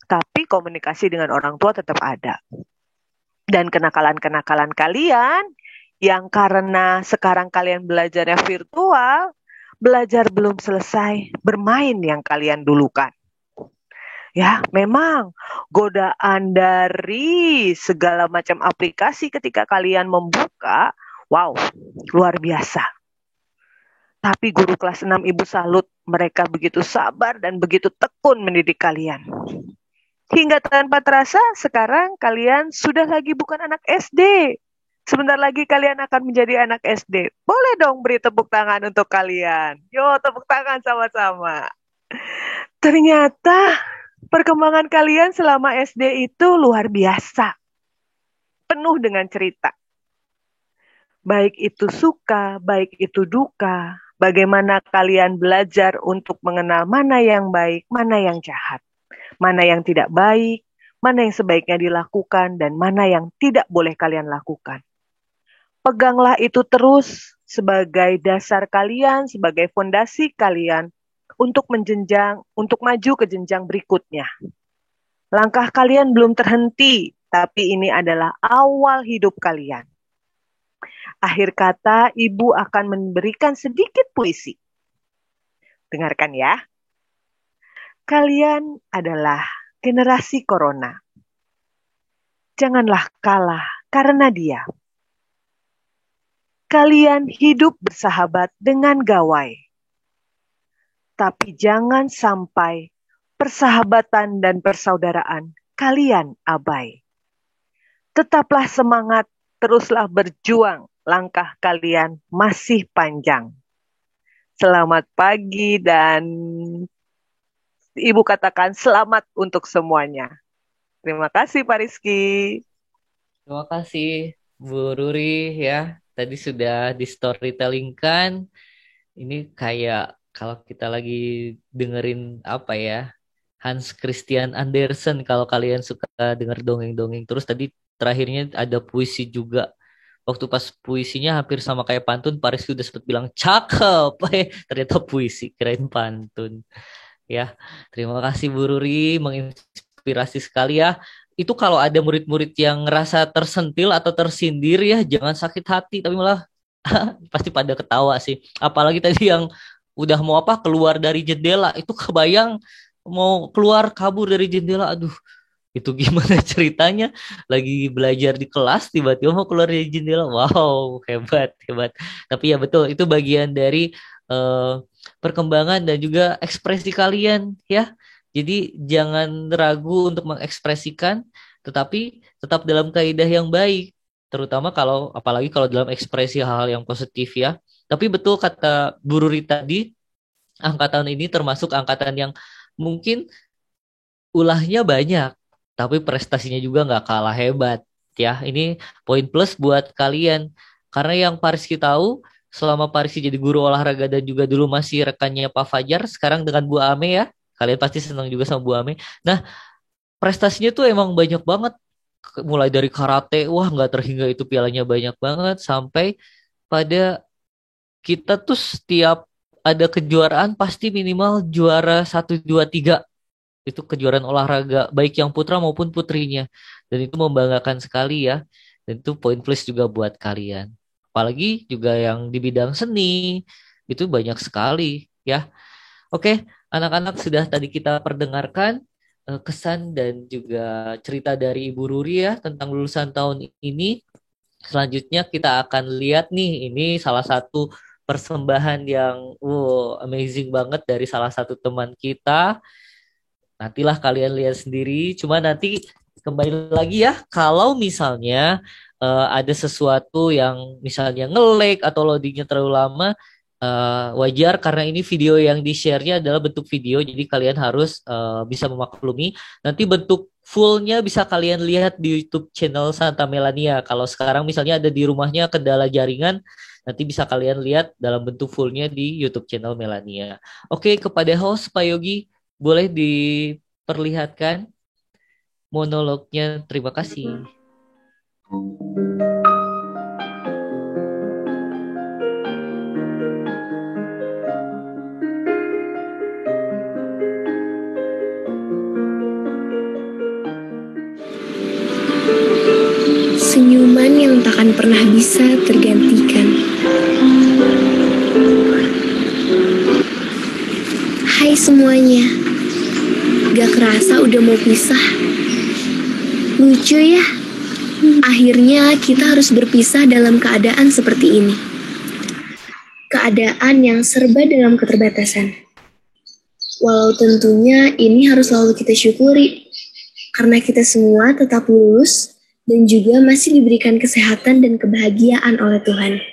tapi komunikasi dengan orang tua tetap ada. Dan kenakalan-kenakalan kalian yang karena sekarang kalian belajarnya virtual, belajar belum selesai, bermain yang kalian dulukan. Ya, memang godaan dari segala macam aplikasi ketika kalian membuka, wow, luar biasa. Tapi guru kelas 6 Ibu salut, mereka begitu sabar dan begitu tekun mendidik kalian. Hingga tanpa terasa, sekarang kalian sudah lagi bukan anak SD. Sebentar lagi kalian akan menjadi anak SD. Boleh dong beri tepuk tangan untuk kalian. Yo, tepuk tangan sama-sama. Ternyata perkembangan kalian selama SD itu luar biasa. Penuh dengan cerita. Baik itu suka, baik itu duka. Bagaimana kalian belajar untuk mengenal mana yang baik, mana yang jahat. Mana yang tidak baik, mana yang sebaiknya dilakukan, dan mana yang tidak boleh kalian lakukan. Peganglah itu terus sebagai dasar kalian, sebagai fondasi kalian untuk maju ke jenjang berikutnya. Langkah kalian belum terhenti tapi ini adalah awal hidup kalian. Akhir kata, Ibu akan memberikan sedikit puisi. Dengarkan ya. Kalian adalah generasi corona. Janganlah kalah karena dia. Kalian hidup bersahabat dengan gawai. Tapi jangan sampai persahabatan dan persaudaraan kalian abai. Tetaplah semangat, teruslah berjuang. Langkah kalian masih panjang. Selamat pagi dan Ibu katakan selamat untuk semuanya. Terima kasih Pak Rizky. Terima kasih Bu Ruri ya. Tadi sudah di storytelling kan. Ini kayak kalau kita lagi dengerin apa ya, Hans Christian Andersen kalau kalian suka denger dongeng-dongeng. Terus tadi terakhirnya ada puisi juga. Waktu pas puisinya hampir sama kayak pantun, Pak Rizky udah sempat bilang cakep. Ternyata puisi, kirain pantun. Ya, terima kasih Bu Ruri, menginspirasi sekali ya. Itu kalau ada murid-murid yang ngerasa tersentil atau tersindir ya, jangan sakit hati, tapi malah pasti pada ketawa sih. Apalagi tadi yang udah mau keluar dari jendela, itu kebayang mau keluar kabur dari jendela, aduh. Itu gimana ceritanya? Lagi belajar di kelas, tiba-tiba mau keluar dari jendela. Wow, hebat, hebat. Tapi ya betul, itu bagian dari perkembangan dan juga ekspresi kalian ya. Jadi jangan ragu untuk mengekspresikan, tetapi tetap dalam kaidah yang baik. Terutama apalagi kalau dalam ekspresi hal-hal yang positif ya. Tapi betul kata Bu Ruri tadi, angkatan ini termasuk angkatan yang mungkin ulahnya banyak, tapi prestasinya juga nggak kalah hebat ya. Ini poin plus buat kalian, karena yang Pak Rizky tahu selama Pak Rizky jadi guru olahraga dan juga dulu masih rekannya Pak Fajar, sekarang dengan Bu Ame ya, kalian pasti senang juga sama Bu Ame. Nah, prestasinya tuh emang banyak banget, mulai dari karate, wah nggak terhingga itu pialanya banyak banget, sampai pada kita tuh setiap ada kejuaraan pasti minimal juara 1, 2, 3. Itu kejuaraan olahraga baik yang putra maupun putrinya, dan itu membanggakan sekali ya, dan itu poin plus juga buat kalian, apalagi juga yang di bidang seni itu banyak sekali ya. Oke, anak-anak, sudah tadi kita perdengarkan kesan dan juga cerita dari Ibu Ruri ya tentang lulusan tahun ini. Selanjutnya kita akan lihat nih, ini salah satu persembahan yang amazing banget dari salah satu teman kita. Nantilah kalian lihat sendiri. Cuma nanti kembali lagi ya, kalau misalnya ada sesuatu yang misalnya nge-lag atau loadingnya terlalu lama, wajar karena ini video yang di-share-nya adalah bentuk video, jadi kalian harus bisa memaklumi. Nanti bentuk fullnya bisa kalian lihat di YouTube channel Santa Melania. Kalau sekarang misalnya ada di rumahnya kendala jaringan, nanti bisa kalian lihat dalam bentuk fullnya di YouTube channel Melania. Oke, kepada host Pak Yogi, boleh diperlihatkan monolognya. Terima kasih. Senyuman yang takkan pernah bisa tergantikan. Hai semuanya, gak kerasa udah mau pisah. Lucu ya, akhirnya kita harus berpisah dalam keadaan seperti ini. Keadaan yang serba dalam keterbatasan. Walau tentunya ini harus selalu kita syukuri, karena kita semua tetap lulus dan juga masih diberikan kesehatan dan kebahagiaan oleh Tuhan.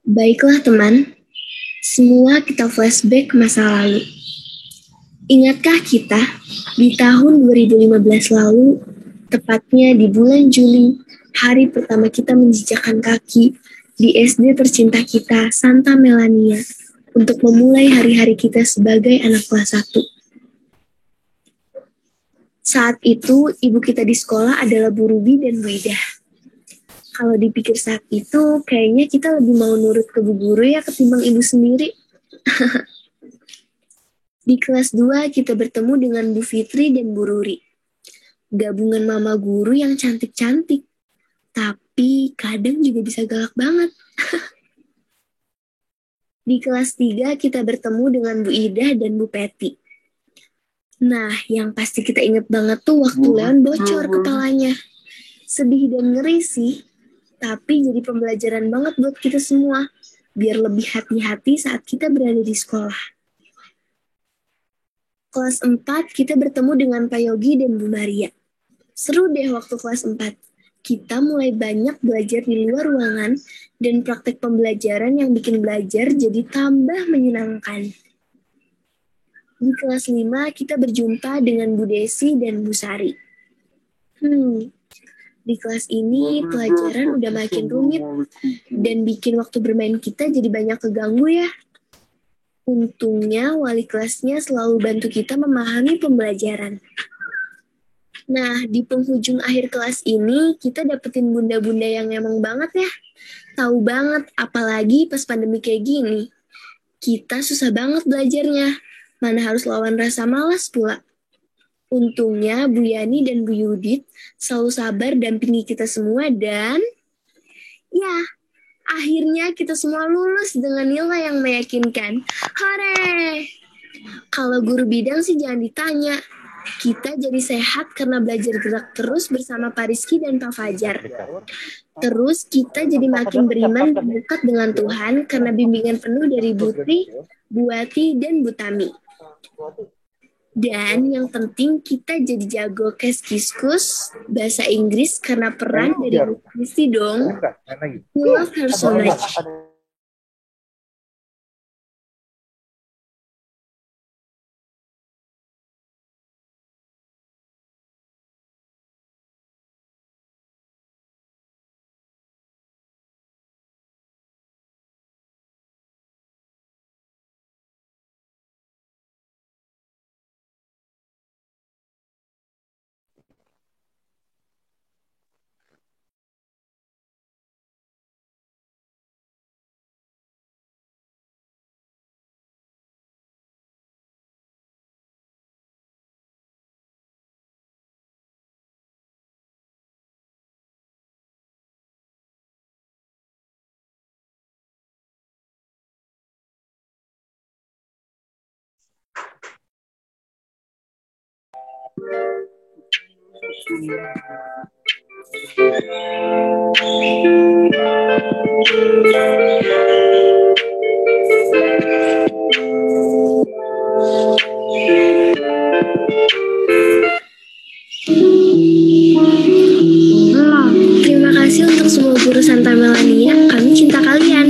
Baiklah teman, semua kita flashback ke masa lalu. Ingatkah kita di tahun 2015 lalu, tepatnya di bulan Juli, hari pertama kita menjejakkan kaki di SD tercinta kita, Santa Melania, untuk memulai hari-hari kita sebagai anak kelas 1. Saat itu, ibu kita di sekolah adalah Bu Ruby dan Bu Ida. Kalau dipikir saat itu, kayaknya kita lebih mau nurut ke Bu Guru ya ketimbang ibu sendiri. Di kelas 2, kita bertemu dengan Bu Fitri dan Bu Ruri. gabungan mama guru yang cantik-cantik, tapi kadang juga bisa galak banget. Di kelas 3 kita bertemu dengan Bu Ida dan Bu Peti. Nah, yang pasti kita inget banget tuh waktu Leon bocor kepalanya. Sedih dan ngeri sih, tapi jadi pembelajaran banget buat kita semua, biar lebih hati-hati saat kita berada di sekolah. Kelas 4 kita bertemu dengan Pak Yogi dan Bu Maria. Seru deh waktu kelas 4. Kita mulai banyak belajar di luar ruangan dan praktek pembelajaran yang bikin belajar jadi tambah menyenangkan. Di kelas 5 kita berjumpa dengan Bu Desi dan Bu Sari. Di kelas ini pelajaran udah makin rumit dan bikin waktu bermain kita jadi banyak keganggu ya. Untungnya wali kelasnya selalu bantu kita memahami pembelajaran. Nah, di penghujung akhir kelas ini, kita dapetin bunda-bunda yang emang banget ya. Tahu banget, apalagi pas pandemi kayak gini. Kita susah banget belajarnya. Mana harus lawan rasa malas pula. Untungnya Bu Yani dan Bu Yudit selalu sabar dampingi kita semua dan ya, akhirnya kita semua lulus dengan nilai yang meyakinkan. Hore! Kalau guru bidang sih jangan ditanya. Kita jadi sehat karena belajar gerak terus bersama Pak Rizky dan Pak Fajar. Terus kita jadi makin beriman dan dekat dengan Tuhan karena bimbingan penuh dari Bu Tri, Bu Wati, dan Bu Tami. Dan yang penting kita jadi jago Keskiskus, bahasa Inggris karena peran dari Bu Kristi dong. We love her so much. Terima kasih untuk semua guru Santa Melania. Kami cinta kalian.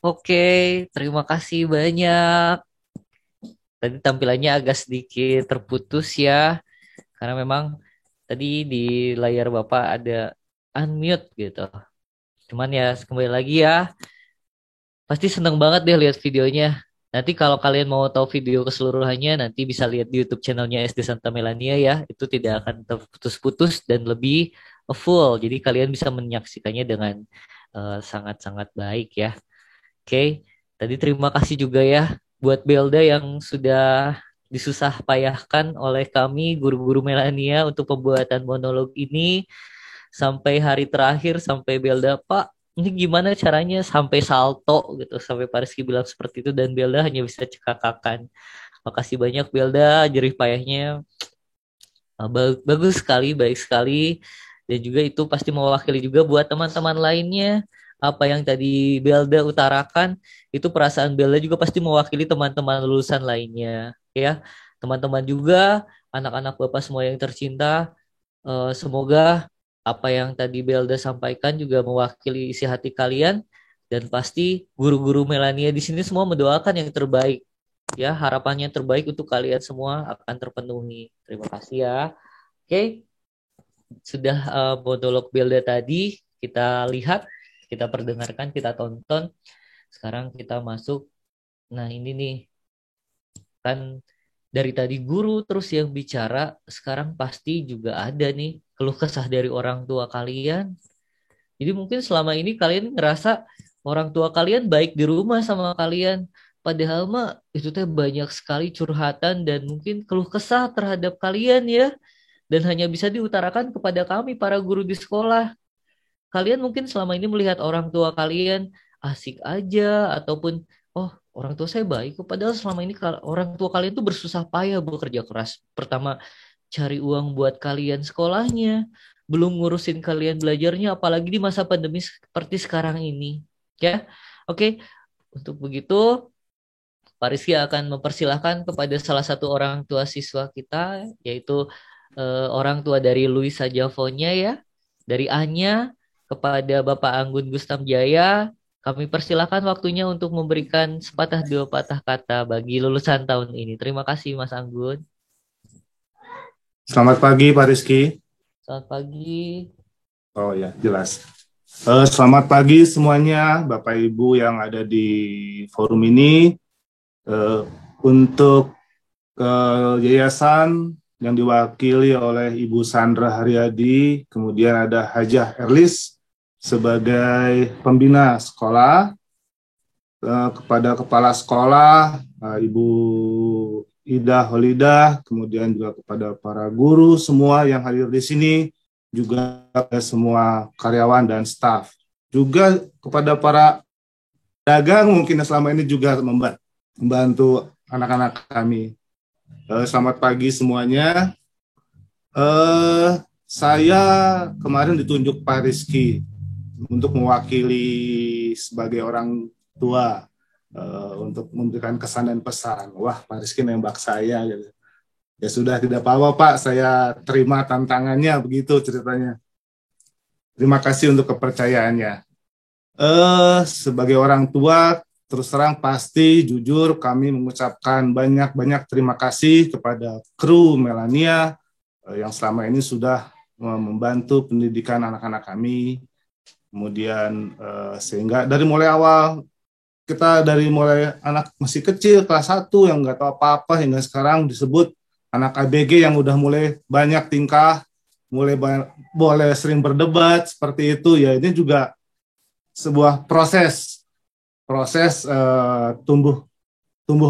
Oke, terima kasih banyak. Tadi tampilannya agak sedikit terputus ya, karena memang tadi di layar Bapak ada unmute gitu. Cuman ya kembali lagi ya, pasti seneng banget deh lihat videonya. Nanti kalau kalian mau tahu video keseluruhannya, nanti bisa lihat di YouTube channelnya SD Santa Melania ya. Itu tidak akan terputus-putus dan lebih full. Jadi kalian bisa menyaksikannya dengan sangat-sangat baik ya. Oke, tadi terima kasih juga ya buat Belda yang sudah disusah payahkan oleh kami guru-guru Melania untuk pembuatan monolog ini sampai hari terakhir sampai Belda, Pak, ini gimana caranya sampai salto gitu, sampai Pak Rizky bilang seperti itu dan Belda hanya bisa cekakakan. Makasih banyak Belda, jerih payahnya bagus sekali, baik sekali, dan juga itu pasti mewakili juga buat teman-teman lainnya. Apa yang tadi Belda utarakan itu perasaan Belda juga pasti mewakili teman-teman lulusan lainnya ya. Teman-teman juga anak-anak Bapak semua yang tercinta, semoga apa yang tadi Belda sampaikan juga mewakili isi hati kalian, dan pasti guru-guru Melania di sini semua mendoakan yang terbaik. Ya, harapannya terbaik untuk kalian semua akan terpenuhi. Terima kasih ya. Oke, sudah monolog Belda tadi kita lihat, kita perdengarkan, kita tonton. Sekarang kita masuk. Nah, ini nih kan dari tadi guru terus yang bicara, sekarang pasti juga ada nih keluh kesah dari orang tua kalian. Jadi mungkin selama ini kalian ngerasa orang tua kalian baik di rumah sama kalian, padahal mah itu teh banyak sekali curhatan dan mungkin keluh kesah terhadap kalian ya, dan hanya bisa diutarakan kepada kami para guru di sekolah. Kalian mungkin selama ini melihat orang tua kalian asik aja, ataupun oh, orang tua saya baik, padahal selama ini orang tua kalian tuh bersusah payah bekerja keras. Pertama, cari uang buat kalian sekolahnya, belum ngurusin kalian belajarnya, apalagi di masa pandemi seperti sekarang ini. Ya, oke. Untuk begitu, Pak Rizky akan mempersilahkan kepada salah satu orang tua siswa kita, yaitu orang tua dari Luisa Javonya ya, dari Anya, kepada Bapak Anggun Gustam Jaya. Kami persilakan waktunya untuk memberikan sepatah dua patah kata bagi lulusan tahun ini. Terima kasih Mas Anggun. Selamat pagi Pak Rizky. Selamat pagi. Oh ya, jelas. Selamat pagi semuanya Bapak Ibu yang ada di forum ini. Untuk yayasan yang diwakili oleh Ibu Sandra Haryadi, kemudian ada Hajah Erlis sebagai pembina sekolah, kepada kepala sekolah, Ibu Ida Holidah, kemudian juga kepada para guru semua yang hadir di sini, juga semua karyawan dan staf, juga kepada para dagang mungkin selama ini juga membantu anak-anak kami. Selamat pagi semuanya. Saya kemarin ditunjuk Pak Rizky untuk mewakili sebagai orang tua, untuk memberikan kesan dan pesan. Wah, Pak Rizky nembak saya gitu. Ya sudah, tidak apa-apa Pak, saya terima tantangannya, begitu ceritanya. Terima kasih untuk kepercayaannya. Sebagai orang tua, terus terang pasti jujur kami mengucapkan banyak-banyak terima kasih kepada kru Melania yang selama ini sudah membantu pendidikan anak-anak kami. Kemudian sehingga dari mulai awal, kita dari mulai anak masih kecil kelas 1 yang nggak tahu apa-apa hingga sekarang disebut anak ABG yang udah mulai banyak tingkah, mulai boleh sering berdebat seperti itu ya. Ini juga sebuah proses tumbuh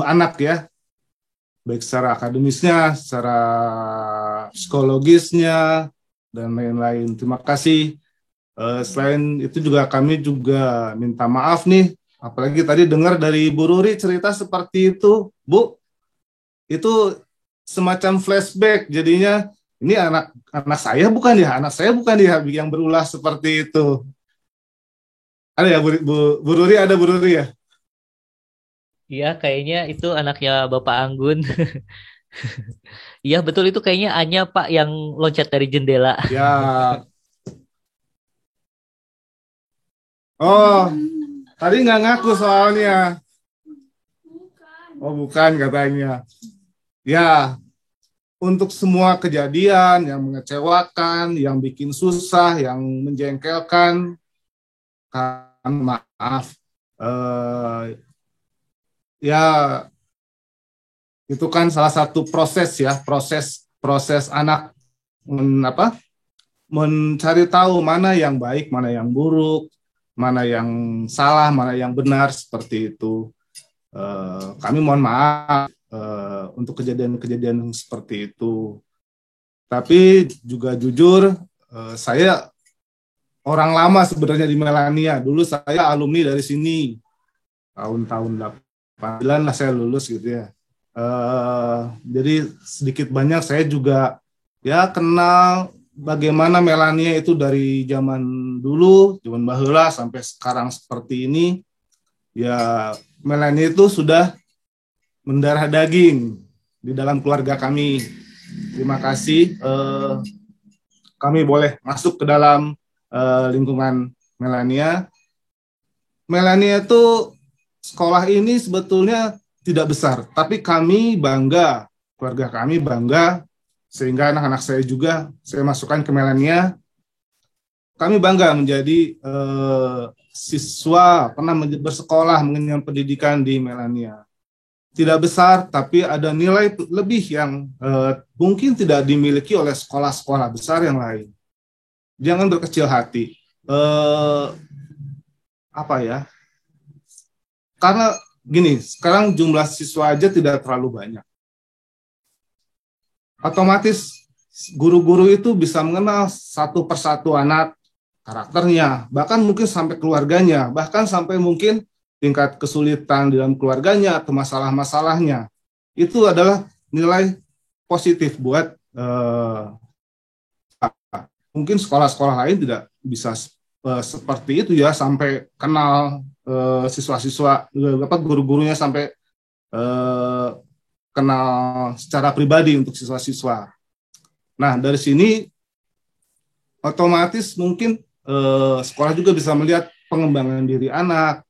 anak ya, baik secara akademisnya, secara psikologisnya dan lain-lain. Terima kasih. Selain itu juga kami juga minta maaf nih, apalagi tadi dengar dari Bu Ruri cerita seperti itu, Bu. Itu semacam flashback, jadinya ini anak saya bukan ya yang berulah seperti itu. Ada ya Bu Ruri, ada Bu Ruri ya? Iya, kayaknya itu anaknya Bapak Anggun. Iya, betul, itu kayaknya Anya Pak yang loncat dari jendela. Ya. Oh, tadi nggak ngaku soalnya. Oh, bukan katanya. Ya, untuk semua kejadian yang mengecewakan, yang bikin susah, yang menjengkelkan, maaf. Ya, itu kan salah satu proses ya, proses anak mencari tahu mana yang baik, mana yang buruk, mana yang salah, mana yang benar, seperti itu. Kami mohon maaf untuk kejadian-kejadian seperti itu. Tapi juga jujur, saya orang lama sebenarnya di Melania. Dulu saya alumni dari sini. Tahun-tahun 89 lah saya lulus gitu ya. Jadi sedikit banyak saya juga ya kenal bagaimana Melania itu dari zaman dulu, zaman baheula sampai sekarang seperti ini. Ya, Melania itu sudah mendarah daging di dalam keluarga kami. Terima kasih. kami boleh masuk ke dalam lingkungan Melania. Melania itu sekolah ini sebetulnya tidak besar, tapi kami bangga, keluarga kami bangga, sehingga anak-anak saya juga saya masukkan ke Melania. Kami bangga menjadi siswa pernah bersekolah mengenyam pendidikan di Melania. Tidak besar, tapi ada nilai lebih yang mungkin tidak dimiliki oleh sekolah-sekolah besar yang lain. Jangan berkecil hati. Karena gini, sekarang jumlah siswa aja tidak terlalu banyak. Otomatis guru-guru itu bisa mengenal satu persatu anak, karakternya, bahkan mungkin sampai keluarganya, bahkan sampai mungkin tingkat kesulitan di dalam keluarganya atau masalah-masalahnya. Itu adalah nilai positif buat mungkin sekolah-sekolah lain tidak bisa seperti itu ya, sampai kenal siswa-siswa, guru-gurunya sampai kenal secara pribadi untuk siswa-siswa. Nah, dari sini otomatis mungkin sekolah juga bisa melihat pengembangan diri anak,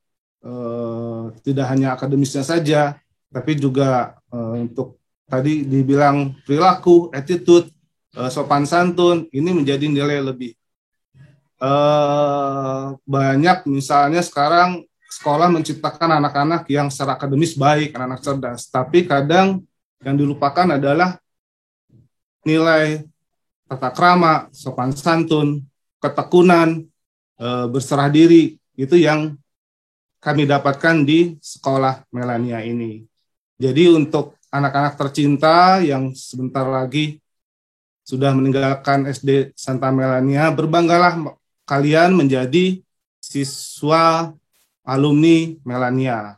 tidak hanya akademisnya saja, tapi juga untuk tadi dibilang perilaku, attitude, sopan santun, ini menjadi nilai lebih. Banyak misalnya sekarang sekolah menciptakan anak-anak yang secara akademis baik, anak-anak cerdas, tapi kadang yang dilupakan adalah nilai tata krama, sopan santun, ketekunan, berserah diri, itu yang kami dapatkan di sekolah Melania ini. Jadi untuk anak-anak tercinta yang sebentar lagi sudah meninggalkan SD Santa Melania, berbanggalah kalian menjadi siswa alumni Melania.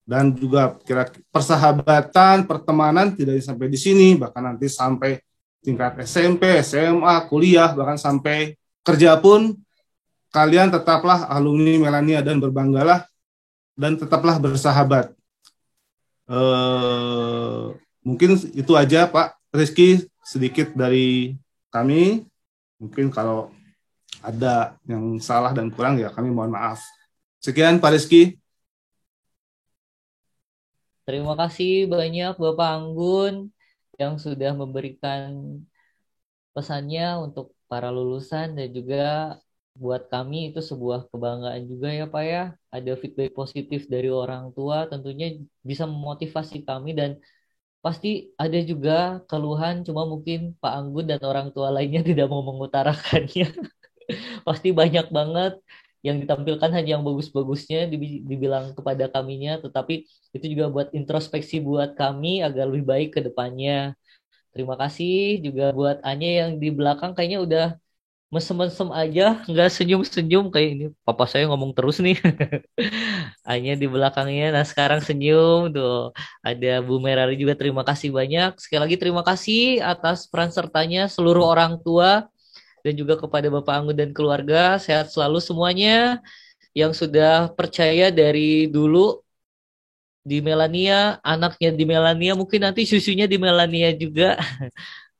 Dan juga kira-kira persahabatan, pertemanan tidak sampai di sini, bahkan nanti sampai tingkat SMP, SMA, kuliah, bahkan sampai kerja pun kalian tetaplah alumni Melania dan berbanggalah dan tetaplah bersahabat. Mungkin itu aja Pak Rizky, sedikit dari kami. Mungkin kalau ada yang salah dan kurang ya kami mohon maaf. Sekian Pak Rizky. Terima kasih banyak Bapak Anggun yang sudah memberikan pesannya untuk para lulusan, dan juga buat kami itu sebuah kebanggaan juga ya Pak ya. Ada feedback positif dari orang tua, tentunya bisa memotivasi kami, dan pasti ada juga keluhan, cuma mungkin Pak Anggun dan orang tua lainnya tidak mau mengutarakannya. Pasti banyak banget yang ditampilkan hanya yang bagus-bagusnya dibilang kepada kaminya, tetapi itu juga buat introspeksi buat kami agar lebih baik ke depannya. Terima kasih juga buat Anya yang di belakang kayaknya udah mesem-mesem aja, nggak senyum-senyum kayak ini. Papa saya ngomong terus nih. Anya di belakangnya, nah sekarang senyum tuh. Ada Bu Merari juga, terima kasih banyak. Sekali lagi terima kasih atas peran sertanya seluruh orang tua, dan juga kepada Bapak Anggun dan keluarga. Sehat selalu semuanya yang sudah percaya dari dulu di Melania, anaknya di Melania, mungkin nanti susunya di Melania juga.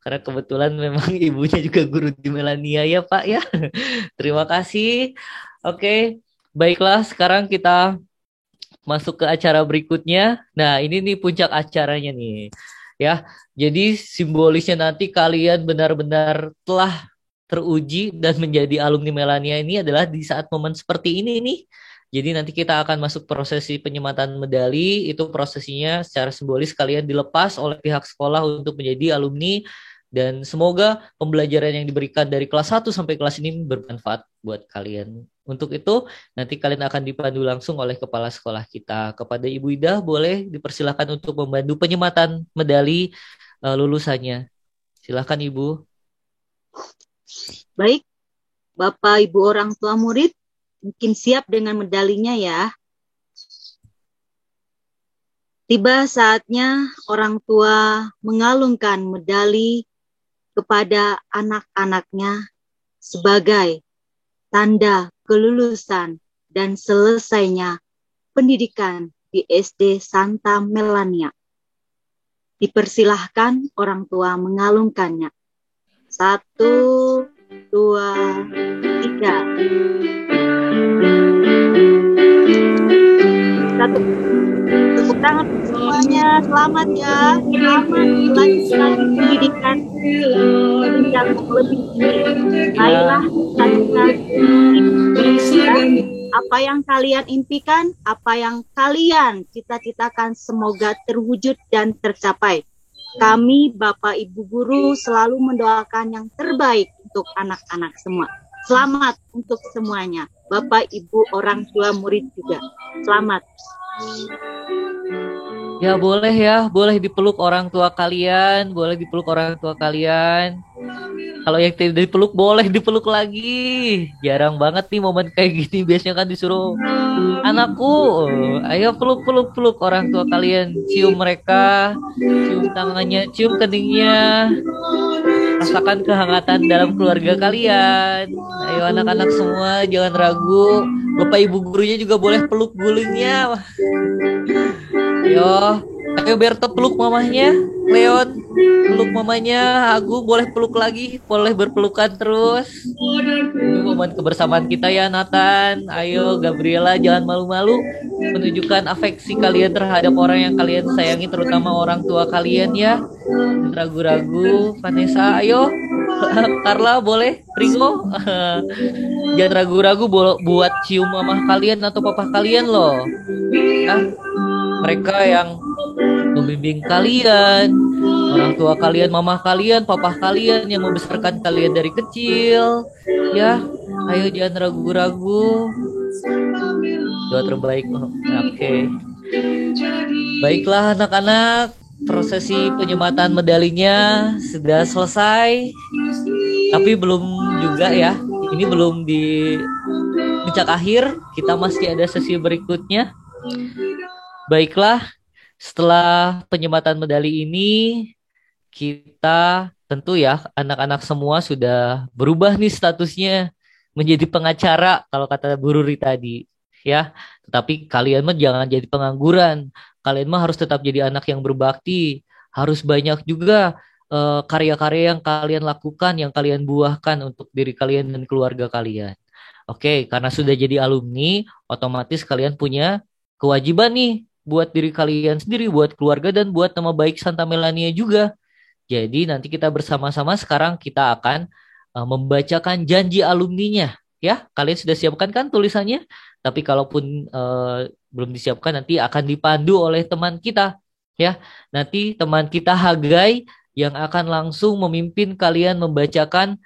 Karena kebetulan memang ibunya juga guru di Melania ya Pak ya. Terima kasih. Oke, baiklah sekarang kita masuk ke acara berikutnya. Nah, ini nih puncak acaranya nih. Ya, jadi simbolisnya nanti kalian benar-benar telah teruji dan menjadi alumni Melania ini adalah di saat momen seperti ini nih. Jadi nanti kita akan masuk prosesi penyematan medali. Itu prosesinya secara simbolis kalian dilepas oleh pihak sekolah untuk menjadi alumni, dan semoga pembelajaran yang diberikan dari kelas 1 sampai kelas ini bermanfaat buat kalian. Untuk itu nanti kalian akan dipandu langsung oleh kepala sekolah kita. Kepada Ibu Ida boleh dipersilakan untuk membantu penyematan medali lulusannya. Silakan Ibu. Baik, Bapak Ibu orang tua murid, mungkin siap dengan medalinya ya. Tiba saatnya orang tua mengalungkan medali kepada anak-anaknya sebagai tanda kelulusan dan selesainya pendidikan di SD Santa Melania. Dipersilahkan orang tua mengalungkannya. 1, 2, 3. Tepuk tangan semuanya. Selamat ya. Selamat melanjutkan pendidikan jenjang lebih tinggi. Baiklah, apa yang kalian impikan, apa yang kalian cita-citakan semoga terwujud dan tercapai. Kami, Bapak Ibu Guru, selalu mendoakan yang terbaik untuk anak-anak semua. Selamat untuk semuanya. Bapak, Ibu, orang tua, murid juga. Selamat. Ya boleh dipeluk orang tua kalian, boleh dipeluk orang tua kalian. Kalau yang tidak dipeluk boleh dipeluk lagi. Jarang banget nih momen kayak gini. Biasanya kan disuruh anakku, ayo peluk orang tua kalian, cium mereka, cium tangannya, cium keningnya, rasakan kehangatan dalam keluarga kalian. Ayo anak-anak semua jangan ragu. Bapak Ibu gurunya juga boleh peluk gulingnya. Ayo Berto peluk mamahnya, Leon peluk mamanya, Agung boleh peluk lagi, boleh berpelukan terus. Ini momen kebersamaan kita ya Nathan. Ayo Gabriela jangan malu-malu menunjukkan afeksi kalian terhadap orang yang kalian sayangi, terutama orang tua kalian ya. Jangan ragu-ragu. Vanessa ayo. Carla boleh, Ringo jangan ragu-ragu buat cium mamah kalian atau papa kalian loh ya. Mereka yang membimbing kalian, orang tua kalian, mamah kalian, papa kalian yang membesarkan kalian dari kecil ya. Ayo jangan ragu-ragu. Doa terbaik. Oke. Baiklah anak-anak, prosesi penyematan medalinya sudah selesai. Tapi belum juga ya. Ini belum di puncak akhir. Kita masih ada sesi berikutnya. Baiklah, setelah penyematan medali ini, kita tentu ya anak-anak semua sudah berubah nih statusnya menjadi pengacara kalau kata Bu Ruri tadi ya. Tetapi kalian mah jangan jadi pengangguran. Kalian mah harus tetap jadi anak yang berbakti. Harus banyak juga karya-karya yang kalian lakukan, yang kalian buahkan untuk diri kalian dan keluarga kalian. Oke, karena sudah jadi alumni, otomatis kalian punya kewajiban nih buat diri kalian sendiri, buat keluarga, dan buat nama baik Santa Melania juga. Jadi nanti kita bersama-sama sekarang kita akan membacakan janji alumninya. Ya, kalian sudah siapkan kan tulisannya? Tapi kalaupun belum disiapkan, nanti akan dipandu oleh teman kita. Ya, nanti teman kita Hagai yang akan langsung memimpin kalian membacakan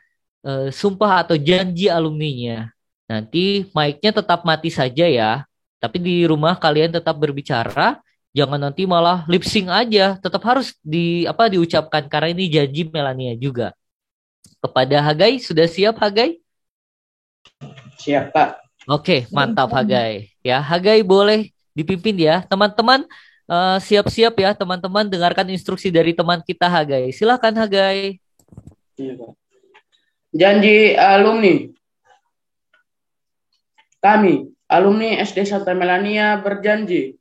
sumpah atau janji alumninya. Nanti mic-nya tetap mati saja ya. Tapi di rumah kalian tetap berbicara, jangan nanti malah lip sync aja, tetap harus diucapkan karena ini janji Melania juga. Kepada Hagai, sudah siap Hagai? Siap Pak. Oke, mantap Hagai. Ya, Hagai boleh dipimpin ya. Teman-teman siap-siap ya, teman-teman dengarkan instruksi dari teman kita Hagai. Silakan Hagai. Iya Pak. Janji alumni. Kami alumni SD Santa Melania berjanji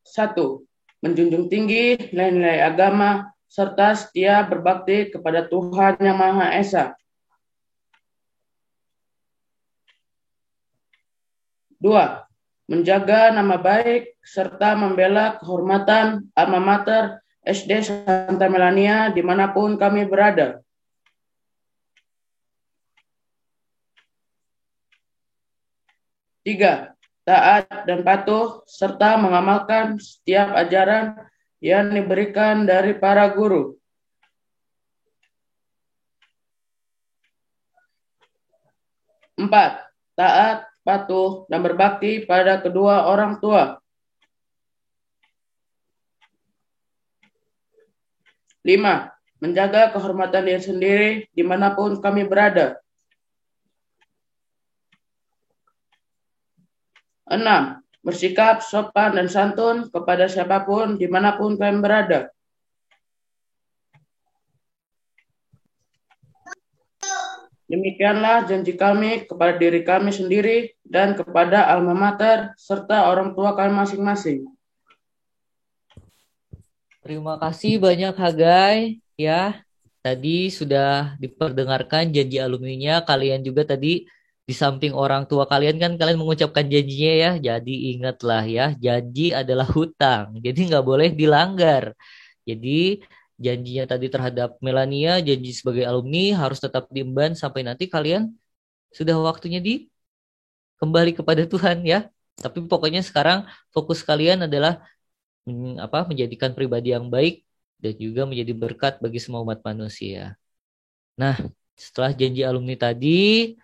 1. Menjunjung tinggi nilai-nilai agama serta setia berbakti kepada Tuhan Yang Maha Esa. 2. Menjaga nama baik serta membela kehormatan alma mater SD Santa Melania dimanapun kami berada. 3. Taat dan patuh serta mengamalkan setiap ajaran yang diberikan dari para guru. 4. Taat, patuh, dan berbakti pada kedua orang tua. 5. Menjaga kehormatan diri sendiri dimanapun kami berada. 6. Bersikap sopan dan santun kepada siapapun dimanapun kami berada. 7. Demikianlah janji kami kepada diri kami sendiri dan kepada alma mater serta orang tua kami masing-masing. Terima kasih banyak Hagai. Ya, tadi sudah diperdengarkan janji alumninya. Kalian juga tadi di samping orang tua kalian kan kalian mengucapkan janjinya ya. Jadi ingatlah ya, janji adalah hutang. Jadi nggak boleh dilanggar. Jadi janjinya tadi terhadap Melania, janji sebagai alumni harus tetap diemban sampai nanti kalian sudah waktunya kembali kepada Tuhan ya. Tapi pokoknya sekarang fokus kalian adalah menjadikan pribadi yang baik dan juga menjadi berkat bagi semua umat manusia. Nah, setelah janji alumni tadi,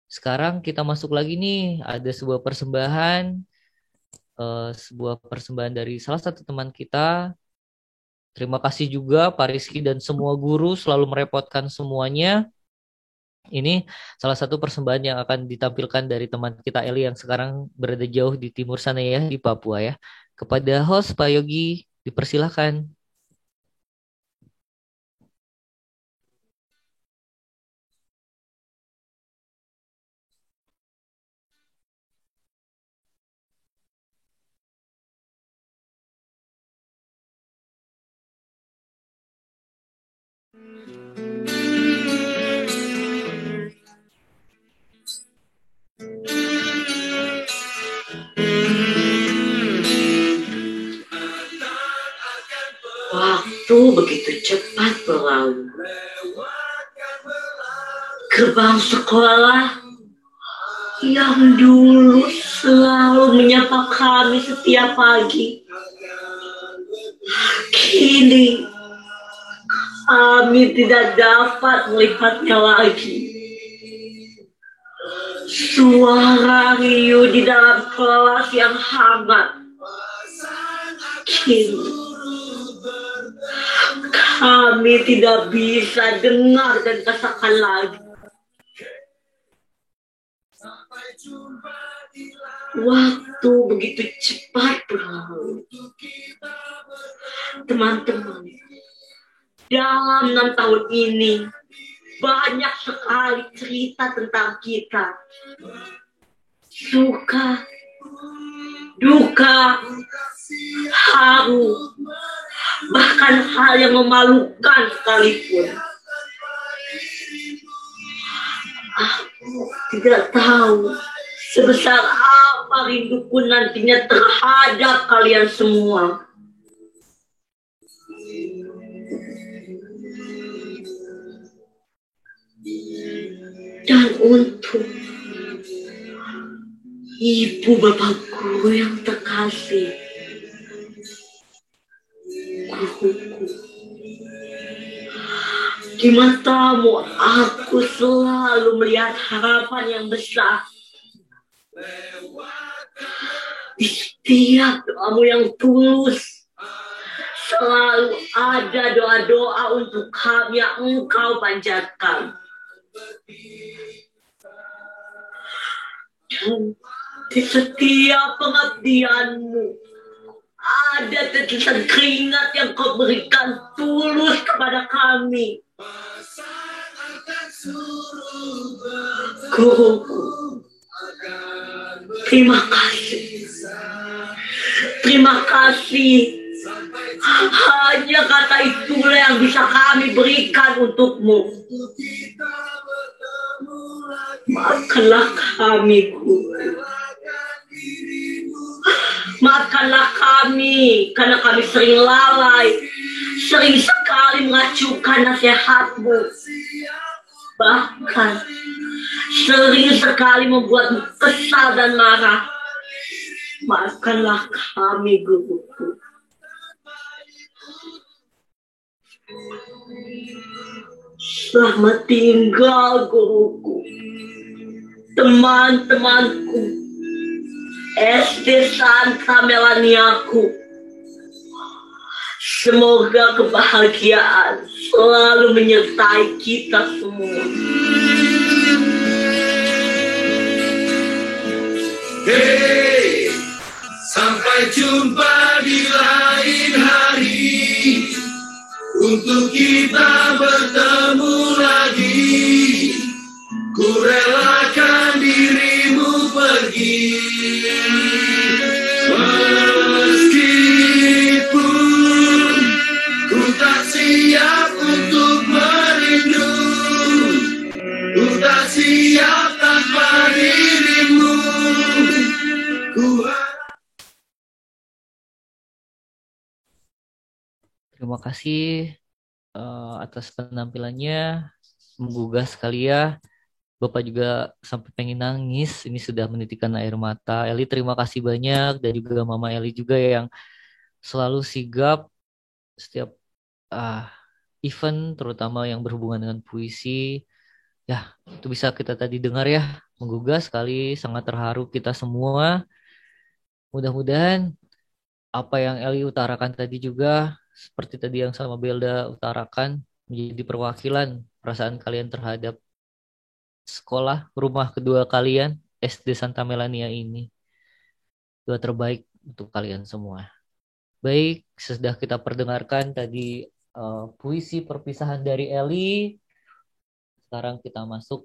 sekarang kita masuk lagi nih, ada sebuah persembahan dari salah satu teman kita. Terima kasih juga Pak Rizky dan semua guru selalu merepotkan semuanya. Ini salah satu persembahan yang akan ditampilkan dari teman kita Eli yang sekarang berada jauh di timur sana ya, di Papua ya. Kepada host Pak Yogi, dipersilahkan. Waktu begitu cepat berlalu. Gerbang sekolah yang dulu selalu menyapa kami setiap pagi, kini kami tidak dapat melihatnya lagi. Suara riuh di dalam kelas yang hangat, kini kami tidak bisa dengar dan rasakan lagi. Waktu begitu cepat berlalu. Teman-teman, dalam 6 tahun ini banyak sekali cerita tentang kita. Suka, duka, haru, bahkan hal yang memalukan sekalipun. Aku tidak tahu sebesar apa rinduku nantinya terhadap kalian semua. Dan untuk ibu bapakku yang terkasih, guruku, di matamu aku selalu melihat harapan yang besar. Di setiap doamu yang tulus, selalu ada doa-doa untuk kami yang engkau panjatkan. Dan di setiap pengabdianmu, ada tetesan keringat yang kau berikan tulus kepada kami. Guruku, terima kasih. Terima kasih. Hanya kata itulah yang bisa kami berikan untukmu. Maafkanlah kami, Guru. Maafkanlah kami karena kami sering lalai, sering sekali mengacukan nasihatmu, bahkan sering sekali membuatmu kesal dan marah. Maafkanlah kami, Guruku. Selamat tinggal, Guruku. Teman-temanku, SD Santa Melaniaku. Semoga kebahagiaan selalu menyertai kita semua. Hey, sampai jumpa di lain hari, untuk kita bertemu lagi. Ku relakan dirimu pergi, meskipun ku tak siap siap tanpa dirimu. Terima kasih atas penampilannya, menggugah sekali ya. Bapak juga sampai pengen nangis, ini sudah menitikkan air mata. Eli terima kasih banyak, dan juga Mama Eli juga yang selalu sigap setiap event, terutama yang berhubungan dengan puisi. Ya, itu bisa kita tadi dengar ya, menggugah sekali, sangat terharu kita semua. Mudah-mudahan apa yang Eli utarakan tadi juga, seperti tadi yang sama Belda utarakan, menjadi perwakilan perasaan kalian terhadap sekolah rumah kedua kalian, SD Santa Melania ini. Doa terbaik untuk kalian semua. Baik, sudah kita perdengarkan tadi puisi perpisahan dari Eli. Sekarang kita masuk.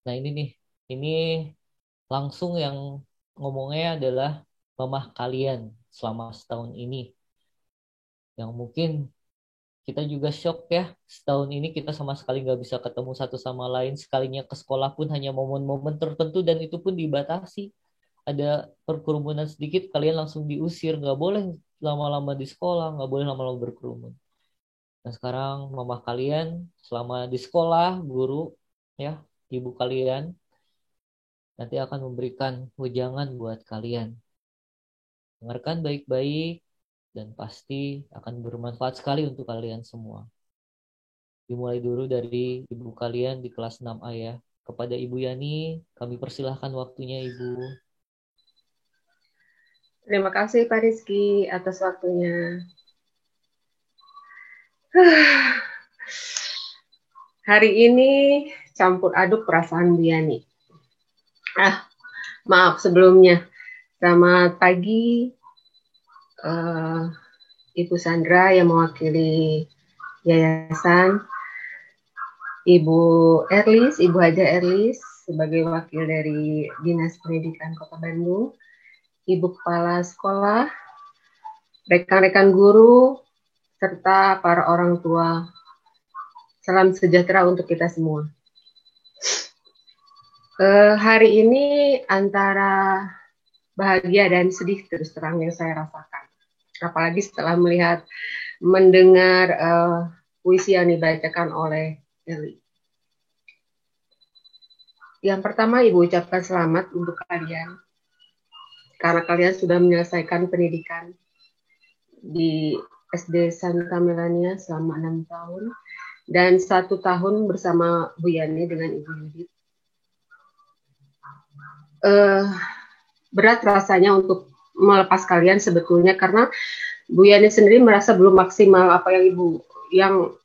Nah ini nih, ini langsung yang ngomongnya adalah mamah kalian selama setahun ini. Yang mungkin kita juga shock ya, setahun ini kita sama sekali nggak bisa ketemu satu sama lain. Sekalinya ke sekolah pun hanya momen-momen tertentu, dan itu pun dibatasi. Ada perkerumunan sedikit, kalian langsung diusir. Nggak boleh lama-lama di sekolah, nggak boleh lama-lama berkerumun. Nah sekarang mamah kalian selama di sekolah, guru, ya, ibu kalian, nanti akan memberikan wejangan buat kalian. Dengarkan baik-baik, dan pasti akan bermanfaat sekali untuk kalian semua. Dimulai dulu dari ibu kalian di kelas 6A ya. Kepada Ibu Yani, kami persilahkan waktunya Ibu. Terima kasih Pak Rizky atas waktunya. Hari ini campur aduk perasaan Bu Yani. Maaf sebelumnya. Selamat pagi Ibu Sandra yang mewakili yayasan, Ibu Erlis, Ibu Haja Erlis sebagai wakil dari Dinas Pendidikan Kota Bandung, Ibu Kepala Sekolah, rekan-rekan guru, serta para orang tua. Salam sejahtera untuk kita semua. Hari ini antara bahagia dan sedih terus terang yang saya rasakan. Apalagi setelah mendengar puisi yang dibacakan oleh Eli. Yang pertama, Ibu ucapkan selamat untuk kalian. Karena kalian sudah menyelesaikan pendidikan di SD Santa Melania selama 6 tahun. Dan 1 tahun bersama Bu Yani dengan Ibu Yudit. Berat rasanya untuk melepas kalian sebetulnya karena Bu Yani sendiri merasa belum maksimal apa yang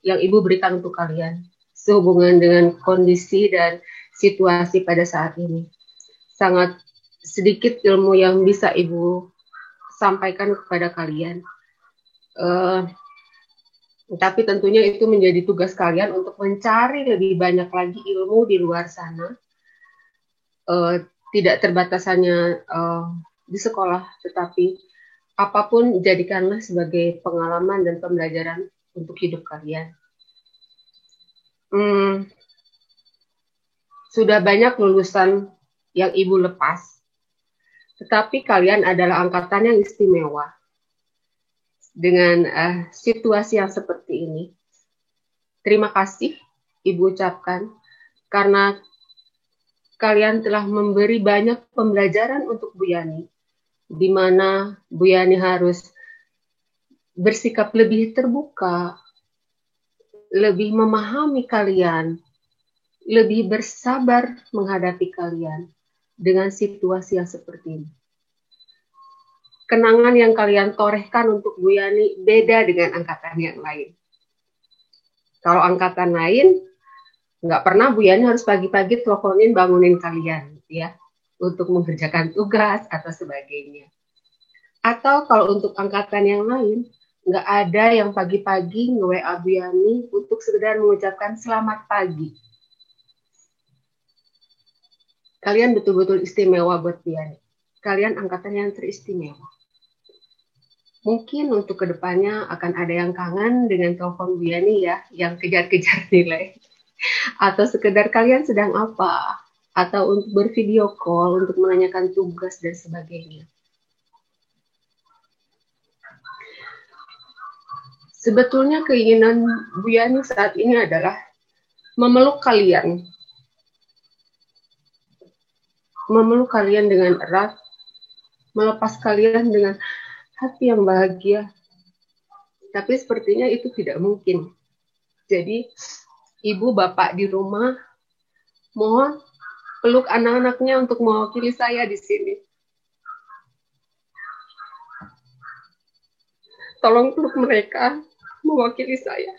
Ibu berikan untuk kalian sehubungan dengan kondisi dan situasi pada saat ini. Sangat sedikit ilmu yang bisa Ibu sampaikan kepada kalian. Tapi tentunya itu menjadi tugas kalian untuk mencari lebih banyak lagi ilmu di luar sana. Tidak terbatas hanya di sekolah, tetapi apapun jadikanlah sebagai pengalaman dan pembelajaran untuk hidup kalian. Sudah banyak lulusan yang Ibu lepas, tetapi kalian adalah angkatan yang istimewa. Dengan situasi yang seperti ini, terima kasih Ibu ucapkan karena kalian telah memberi banyak pembelajaran untuk Bu Yani, di mana Bu Yani harus bersikap lebih terbuka, lebih memahami kalian, lebih bersabar menghadapi kalian dengan situasi yang seperti ini. Kenangan yang kalian torehkan untuk Bu Yani beda dengan angkatan yang lain. Kalau angkatan lain, nggak pernah Bu Yani harus pagi-pagi teleponin bangunin kalian ya untuk mengerjakan tugas atau sebagainya. Atau kalau untuk angkatan yang lain nggak ada yang pagi-pagi nge-WA Bu Yani untuk sekedar mengucapkan selamat pagi. Kalian betul-betul istimewa buat Bu Yani. Kalian angkatan yang teristimewa. Mungkin untuk kedepannya akan ada yang kangen dengan telepon Bu Yani ya, yang kejar-kejar nilai. atau sekedar kalian sedang apa, atau untuk bervideo call untuk menanyakan tugas dan sebagainya. Sebetulnya keinginan Bu Yani saat ini adalah memeluk kalian dengan erat, melepas kalian dengan hati yang bahagia. Tapi sepertinya itu tidak mungkin. Jadi, ibu bapak di rumah, mohon peluk anak-anaknya untuk mewakili saya di sini. Tolong peluk mereka mewakili saya.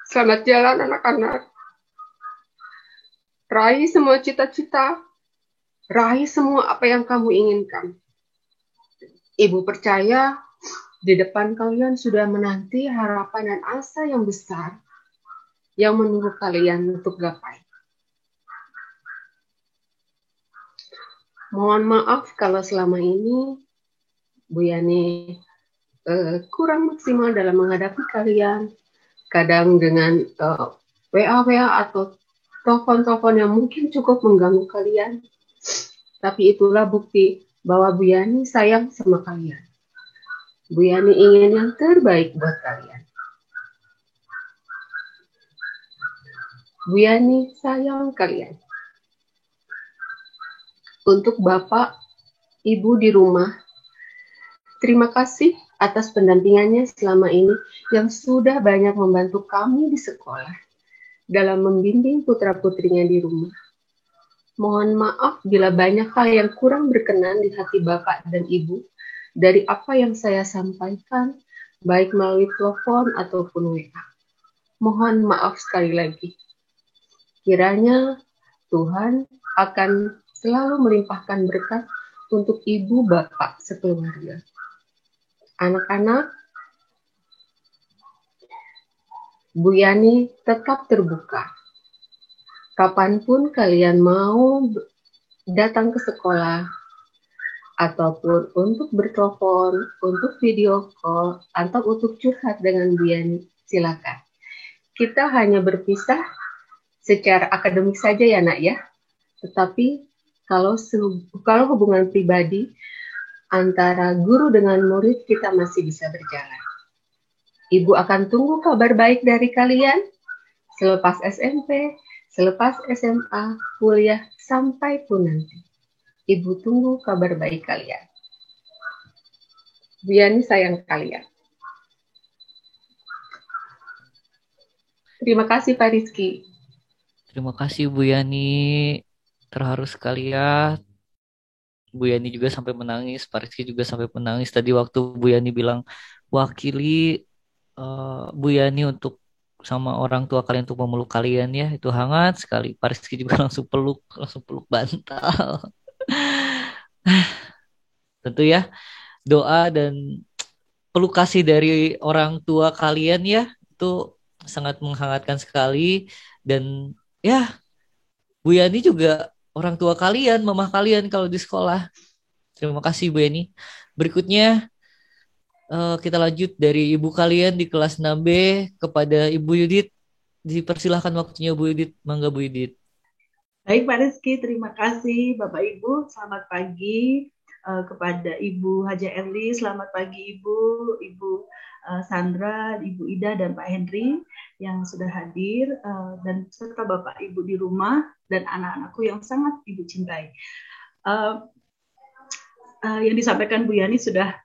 Selamat jalan anak-anak. Raih semua cita-cita. Raih semua apa yang kamu inginkan. Ibu percaya di depan kalian sudah menanti harapan dan asa yang besar yang menunggu kalian untuk gapai. Mohon maaf kalau selama ini Bu Yani kurang maksimal dalam menghadapi kalian. Kadang dengan WA atau telepon-telepon yang mungkin cukup mengganggu kalian. Tapi itulah bukti bahwa Bu Yani sayang sama kalian. Bu Yani ingin yang terbaik buat kalian. Bu Yani sayang kalian. Untuk Bapak, Ibu di rumah, terima kasih atas pendampingannya selama ini yang sudah banyak membantu kami di sekolah dalam membimbing putra-putrinya di rumah. Mohon maaf bila banyak hal yang kurang berkenan di hati Bapak dan Ibu dari apa yang saya sampaikan, baik melalui telepon ataupun WA. Mohon maaf sekali lagi. Kiranya Tuhan akan selalu melimpahkan berkat untuk Ibu Bapak sekeluarga. Anak-anak, Bu Yani tetap terbuka. Kapanpun kalian mau datang ke sekolah, ataupun untuk bertelepon, untuk video call, atau untuk curhat dengan Bu Yani, silakan. Kita hanya berpisah secara akademik saja ya nak ya. Tetapi kalau hubungan pribadi antara guru dengan murid kita masih bisa berjalan. Ibu akan tunggu kabar baik dari kalian selepas SMP, selepas SMA, kuliah, sampai pun nanti. Ibu tunggu kabar baik kalian. Bu Yani sayang kalian. Terima kasih Pak Rizky. Terima kasih Bu Yani. Terharu sekali ya. Bu Yani juga sampai menangis, Pak Rizky juga sampai menangis. Tadi waktu Bu Yani bilang, wakili Bu Yani untuk sama orang tua kalian untuk memeluk kalian ya, itu hangat sekali. Pak Rizky juga langsung peluk bantal. Tentu ya, doa dan peluk kasih dari orang tua kalian ya, itu sangat menghangatkan sekali. Dan ya, Bu Yani juga orang tua kalian, mamah kalian kalau di sekolah. Terima kasih Bu Yani. Berikutnya kita lanjut dari ibu kalian di kelas 6B kepada Ibu Yudit. Dipersilahkan waktunya Bu Yudit. Mangga Bu Yudit. Baik Pak Rizky, terima kasih Bapak Ibu. Selamat pagi kepada Ibu Haja Erli. Selamat pagi Ibu Sandra, Ibu Ida, dan Pak Henry yang sudah hadir, dan serta Bapak Ibu di rumah dan anak-anakku yang sangat Ibu cintai. Yang disampaikan Bu Yani sudah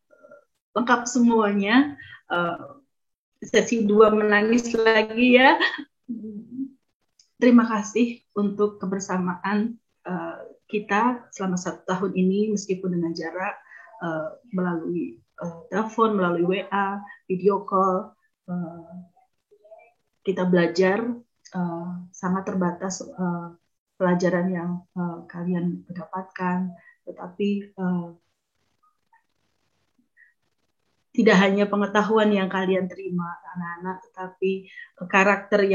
lengkap semuanya. Sesi 2 menangis lagi ya. Terima kasih untuk kebersamaan kita selama 1 tahun ini meskipun dengan jarak, melalui telepon, melalui WA, video call. Kita belajar, sangat terbatas pelajaran yang kalian dapatkan, tetapi tidak hanya pengetahuan yang kalian terima anak-anak, tetapi karakter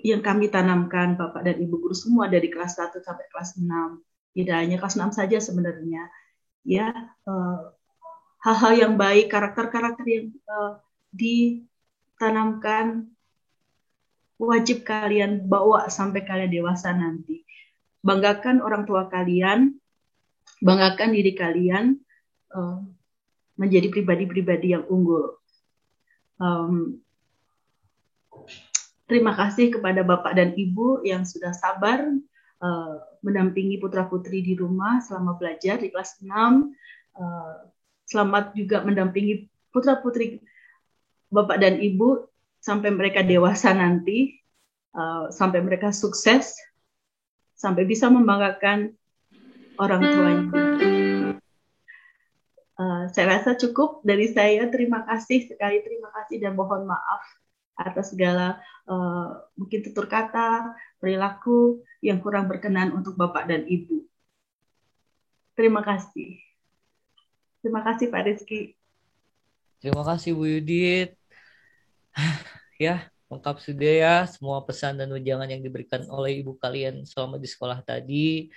yang kami tanamkan Bapak dan Ibu guru semua dari kelas 1 sampai kelas 6. Tidak hanya kelas 6 saja sebenarnya. Ya, hal-hal yang baik, karakter-karakter yang ditanamkan wajib kalian bawa sampai kalian dewasa nanti. Banggakan orang tua kalian, banggakan diri kalian menjadi pribadi-pribadi yang unggul. Terima kasih kepada Bapak dan Ibu yang sudah sabar mendampingi putra-putri di rumah selama belajar di kelas 6. Selamat juga mendampingi putra-putri Bapak dan Ibu sampai mereka dewasa nanti, sampai mereka sukses, sampai bisa membanggakan orang tuanya. Saya rasa cukup dari saya. Terima kasih sekali, terima kasih dan mohon maaf atas segala mungkin tutur kata, perilaku yang kurang berkenan untuk Bapak dan Ibu. Terima kasih. Terima kasih Pak Rizky. Terima kasih Bu Yudit. Ya, lengkap sudah ya semua pesan dan wejangan yang diberikan oleh ibu kalian selama di sekolah tadi.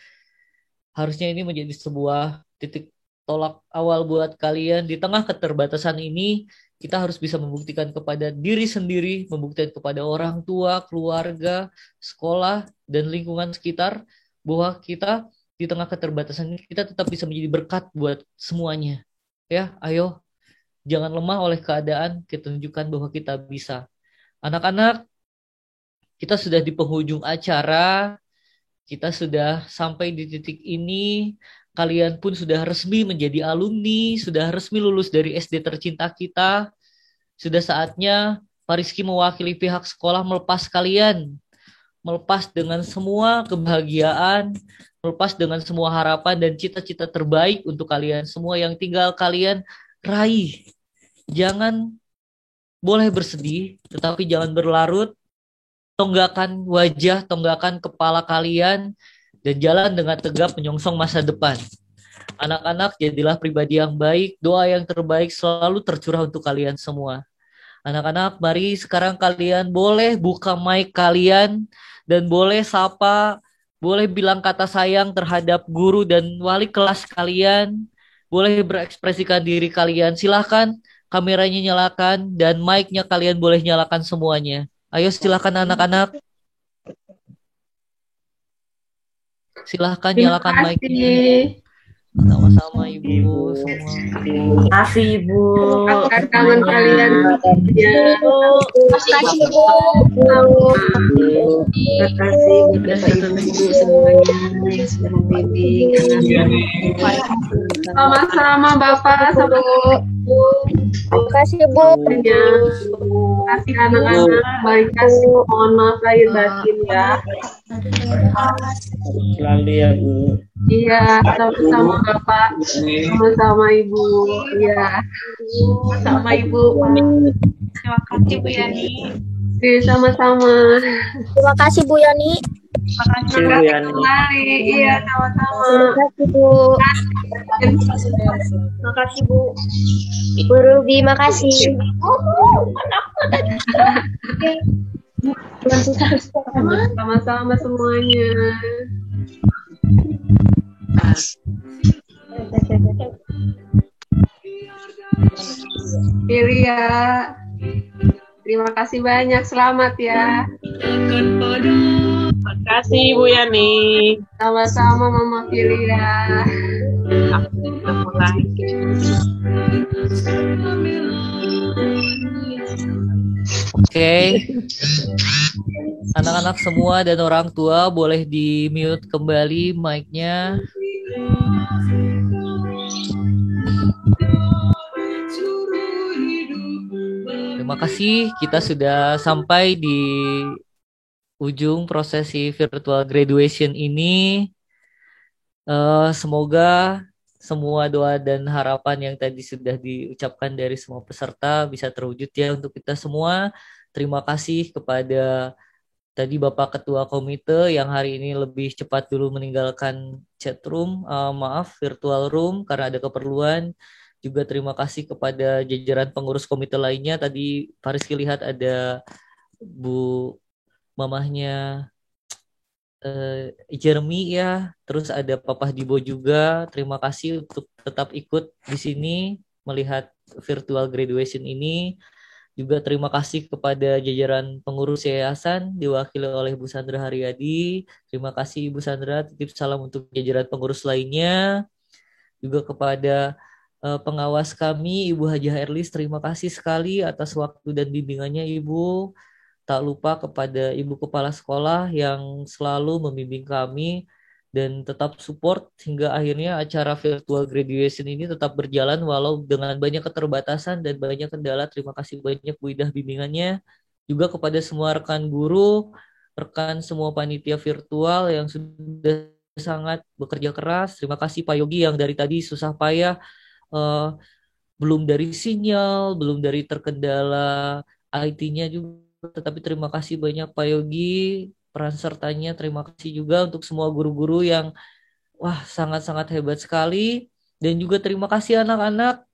Harusnya ini menjadi sebuah titik tolak awal buat kalian. Di tengah keterbatasan ini, kita harus bisa membuktikan kepada diri sendiri, membuktikan kepada orang tua, keluarga, sekolah, dan lingkungan sekitar bahwa kita di tengah keterbatasan ini, kita tetap bisa menjadi berkat buat semuanya. Ya, ayo, jangan lemah oleh keadaan, kita tunjukkan bahwa kita bisa. Anak-anak, kita sudah di penghujung acara, kita sudah sampai di titik ini, kalian pun sudah resmi menjadi alumni, sudah resmi lulus dari SD tercinta kita. Sudah saatnya Pak Rizky mewakili pihak sekolah melepas kalian. Melepas dengan semua kebahagiaan, melepas dengan semua harapan dan cita-cita terbaik untuk kalian semua yang tinggal kalian raih. Jangan boleh bersedih, tetapi jangan berlarut. Tonggakkan wajah, tonggakkan kepala kalian, dan jalan dengan tegap menyongsong masa depan. Anak-anak, jadilah pribadi yang baik, doa yang terbaik selalu tercurah untuk kalian semua. Anak-anak, mari sekarang kalian boleh buka mic kalian, dan boleh sapa, boleh bilang kata sayang terhadap guru dan wali kelas kalian, boleh berekspresikan diri kalian. Silahkan kameranya nyalakan, dan mic-nya kalian boleh nyalakan semuanya. Ayo silahkan anak-anak. Silahkan nyalakan mic-nya. Sama-sama Ibu semua. Terima kasih Ibu. Aku kangen kalian. Terima kasih Ibu. Terima kasih Bapak Ibu semuanya yang sudah membimbing. Sama-sama Bapak, sama Bu. Terima kasih Bu. Terima kasih anak-anak. Baik kasih, mohon maaf lahir batin ya. Selalu ya Bu. Iya, sama-sama Bapak, sama-sama Ibu. Iya, sama Ibu. Terima kasih Bu Yani. Sama-sama. Terima kasih Bu Yani. Terima kasih kembali. Iya, sama-sama. Terima kasih Bu. Terima kasih Bu. Bu Ruby, makasih. Sama-sama semuanya. Pilih ya. Terima kasih banyak. Selamat ya. Terima kasih Bu Yani. Sama-sama Mama Pilih ya. Oke. Anak-anak semua dan orang tua boleh di-mute kembali mic-nya. Terima kasih, kita sudah sampai di ujung prosesi virtual graduation ini. Semoga semua doa dan harapan yang tadi sudah diucapkan dari semua peserta bisa terwujud ya untuk kita semua. Terima kasih kepada tadi Bapak Ketua Komite yang hari ini lebih cepat dulu meninggalkan chat room, virtual room karena ada keperluan. Juga terima kasih kepada jajaran pengurus komite lainnya. Tadi Pak Rizky lihat ada Bu mamahnya Jeremy ya, terus ada Papa Dibo juga. Terima kasih untuk tetap ikut di sini melihat virtual graduation ini. Juga terima kasih kepada jajaran pengurus yayasan diwakili oleh Bu Sandra Haryadi. Terima kasih Ibu Sandra, titip salam untuk jajaran pengurus lainnya. Juga kepada pengawas kami Ibu Hajah Erlis, terima kasih sekali atas waktu dan bimbingannya Ibu. Tak lupa kepada Ibu Kepala Sekolah yang selalu membimbing kami dan tetap support hingga akhirnya acara virtual graduation ini tetap berjalan walau dengan banyak keterbatasan dan banyak kendala. Terima kasih banyak Bu Idah bimbingannya. Juga kepada semua rekan guru, rekan semua panitia virtual yang sudah sangat bekerja keras. Terima kasih Pak Yogi yang dari tadi susah payah, belum dari sinyal, belum dari terkendala IT-nya juga. Tetapi terima kasih banyak Pak Yogi, peran sertanya. Terima kasih juga untuk semua guru-guru yang sangat-sangat hebat sekali. Dan juga terima kasih anak-anak,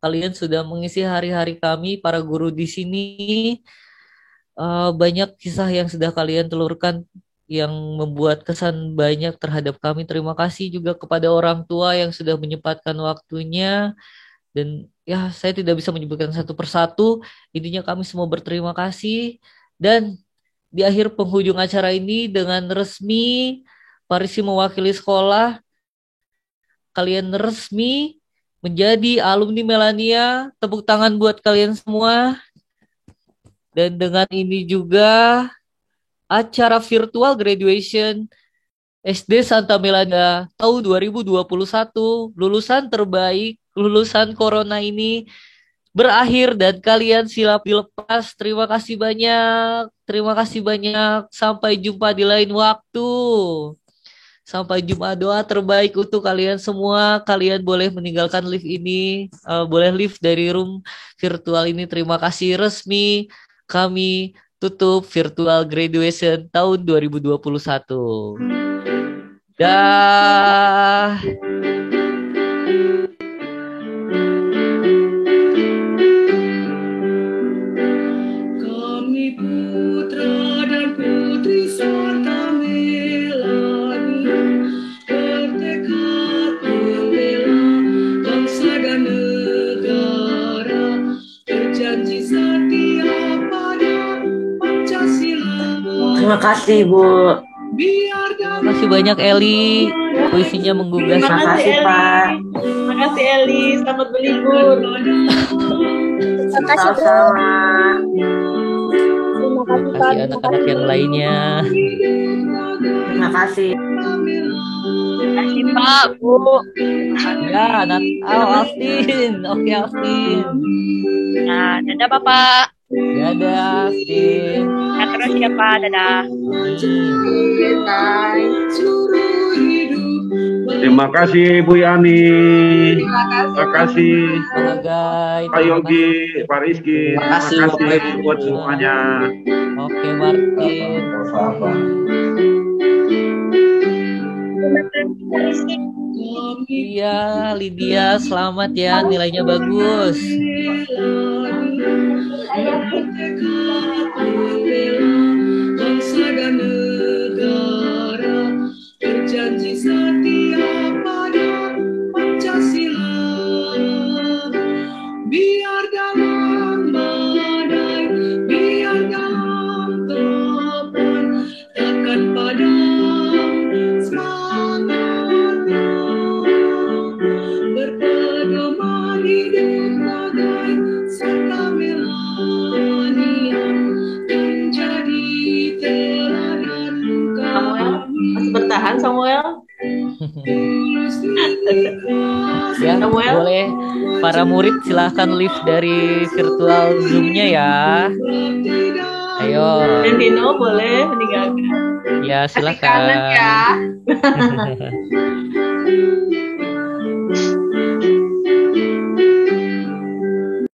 kalian sudah mengisi hari-hari kami para guru di sini. Banyak kisah yang sudah kalian telurkan yang membuat kesan banyak terhadap kami. Terima kasih juga kepada orang tua yang sudah menyempatkan waktunya. Dan ya, saya tidak bisa menyebutkan satu persatu. Intinya kami semua berterima kasih. Dan di akhir penghujung acara ini dengan resmi Pak Rizky mewakili sekolah, kalian resmi menjadi alumni Melania. Tepuk tangan buat kalian semua. Dan dengan ini juga acara virtual graduation SD Santa Melania tahun 2021 lulusan terbaik, lulusan corona ini berakhir dan kalian silap dilepas. Terima kasih banyak. Terima kasih banyak. Sampai jumpa di lain waktu. Sampai jumpa, doa terbaik untuk kalian semua. Kalian boleh meninggalkan lift ini. Boleh lift dari room virtual ini. Terima kasih, resmi. Kami tutup virtual graduation tahun 2021. Dah. Terima kasih Bu. Terima kasih banyak Eli. Puisinya menggugah. Terima kasih Pak. Terima kasih Eli. Selamat berlibur. Terima kasih Bu. Terima kasih anak-anak yang lainnya. Terima kasih. Terima kasih Pak, Bu. Ya, anak Alvin. Oke Alvin. Nah, dadah Bapak. Dadah Alvin. Ya, terus ya Pak, dadah. Terima kasih Bu Yani. Terima kasih Pak Yogi, Pak Rizky. Terima kasih buat semuanya. Oke Martin. Iya Lydia, selamat ya, nilainya bagus. Bangsa dan negara berjanji setia pada Pancasila. Biar dalam badai, biar dalam topan, takkan padam semangatnya. Berpedoman hidup bagai Santa Melania, menjadi teladan kami. Masih bertahan Samuel? Ya, boleh para murid silahkan lift dari virtual Zoom-nya ya. Ayo. Dan Dino boleh meninggalkan. Ya, silakan. Kasih kanan ya.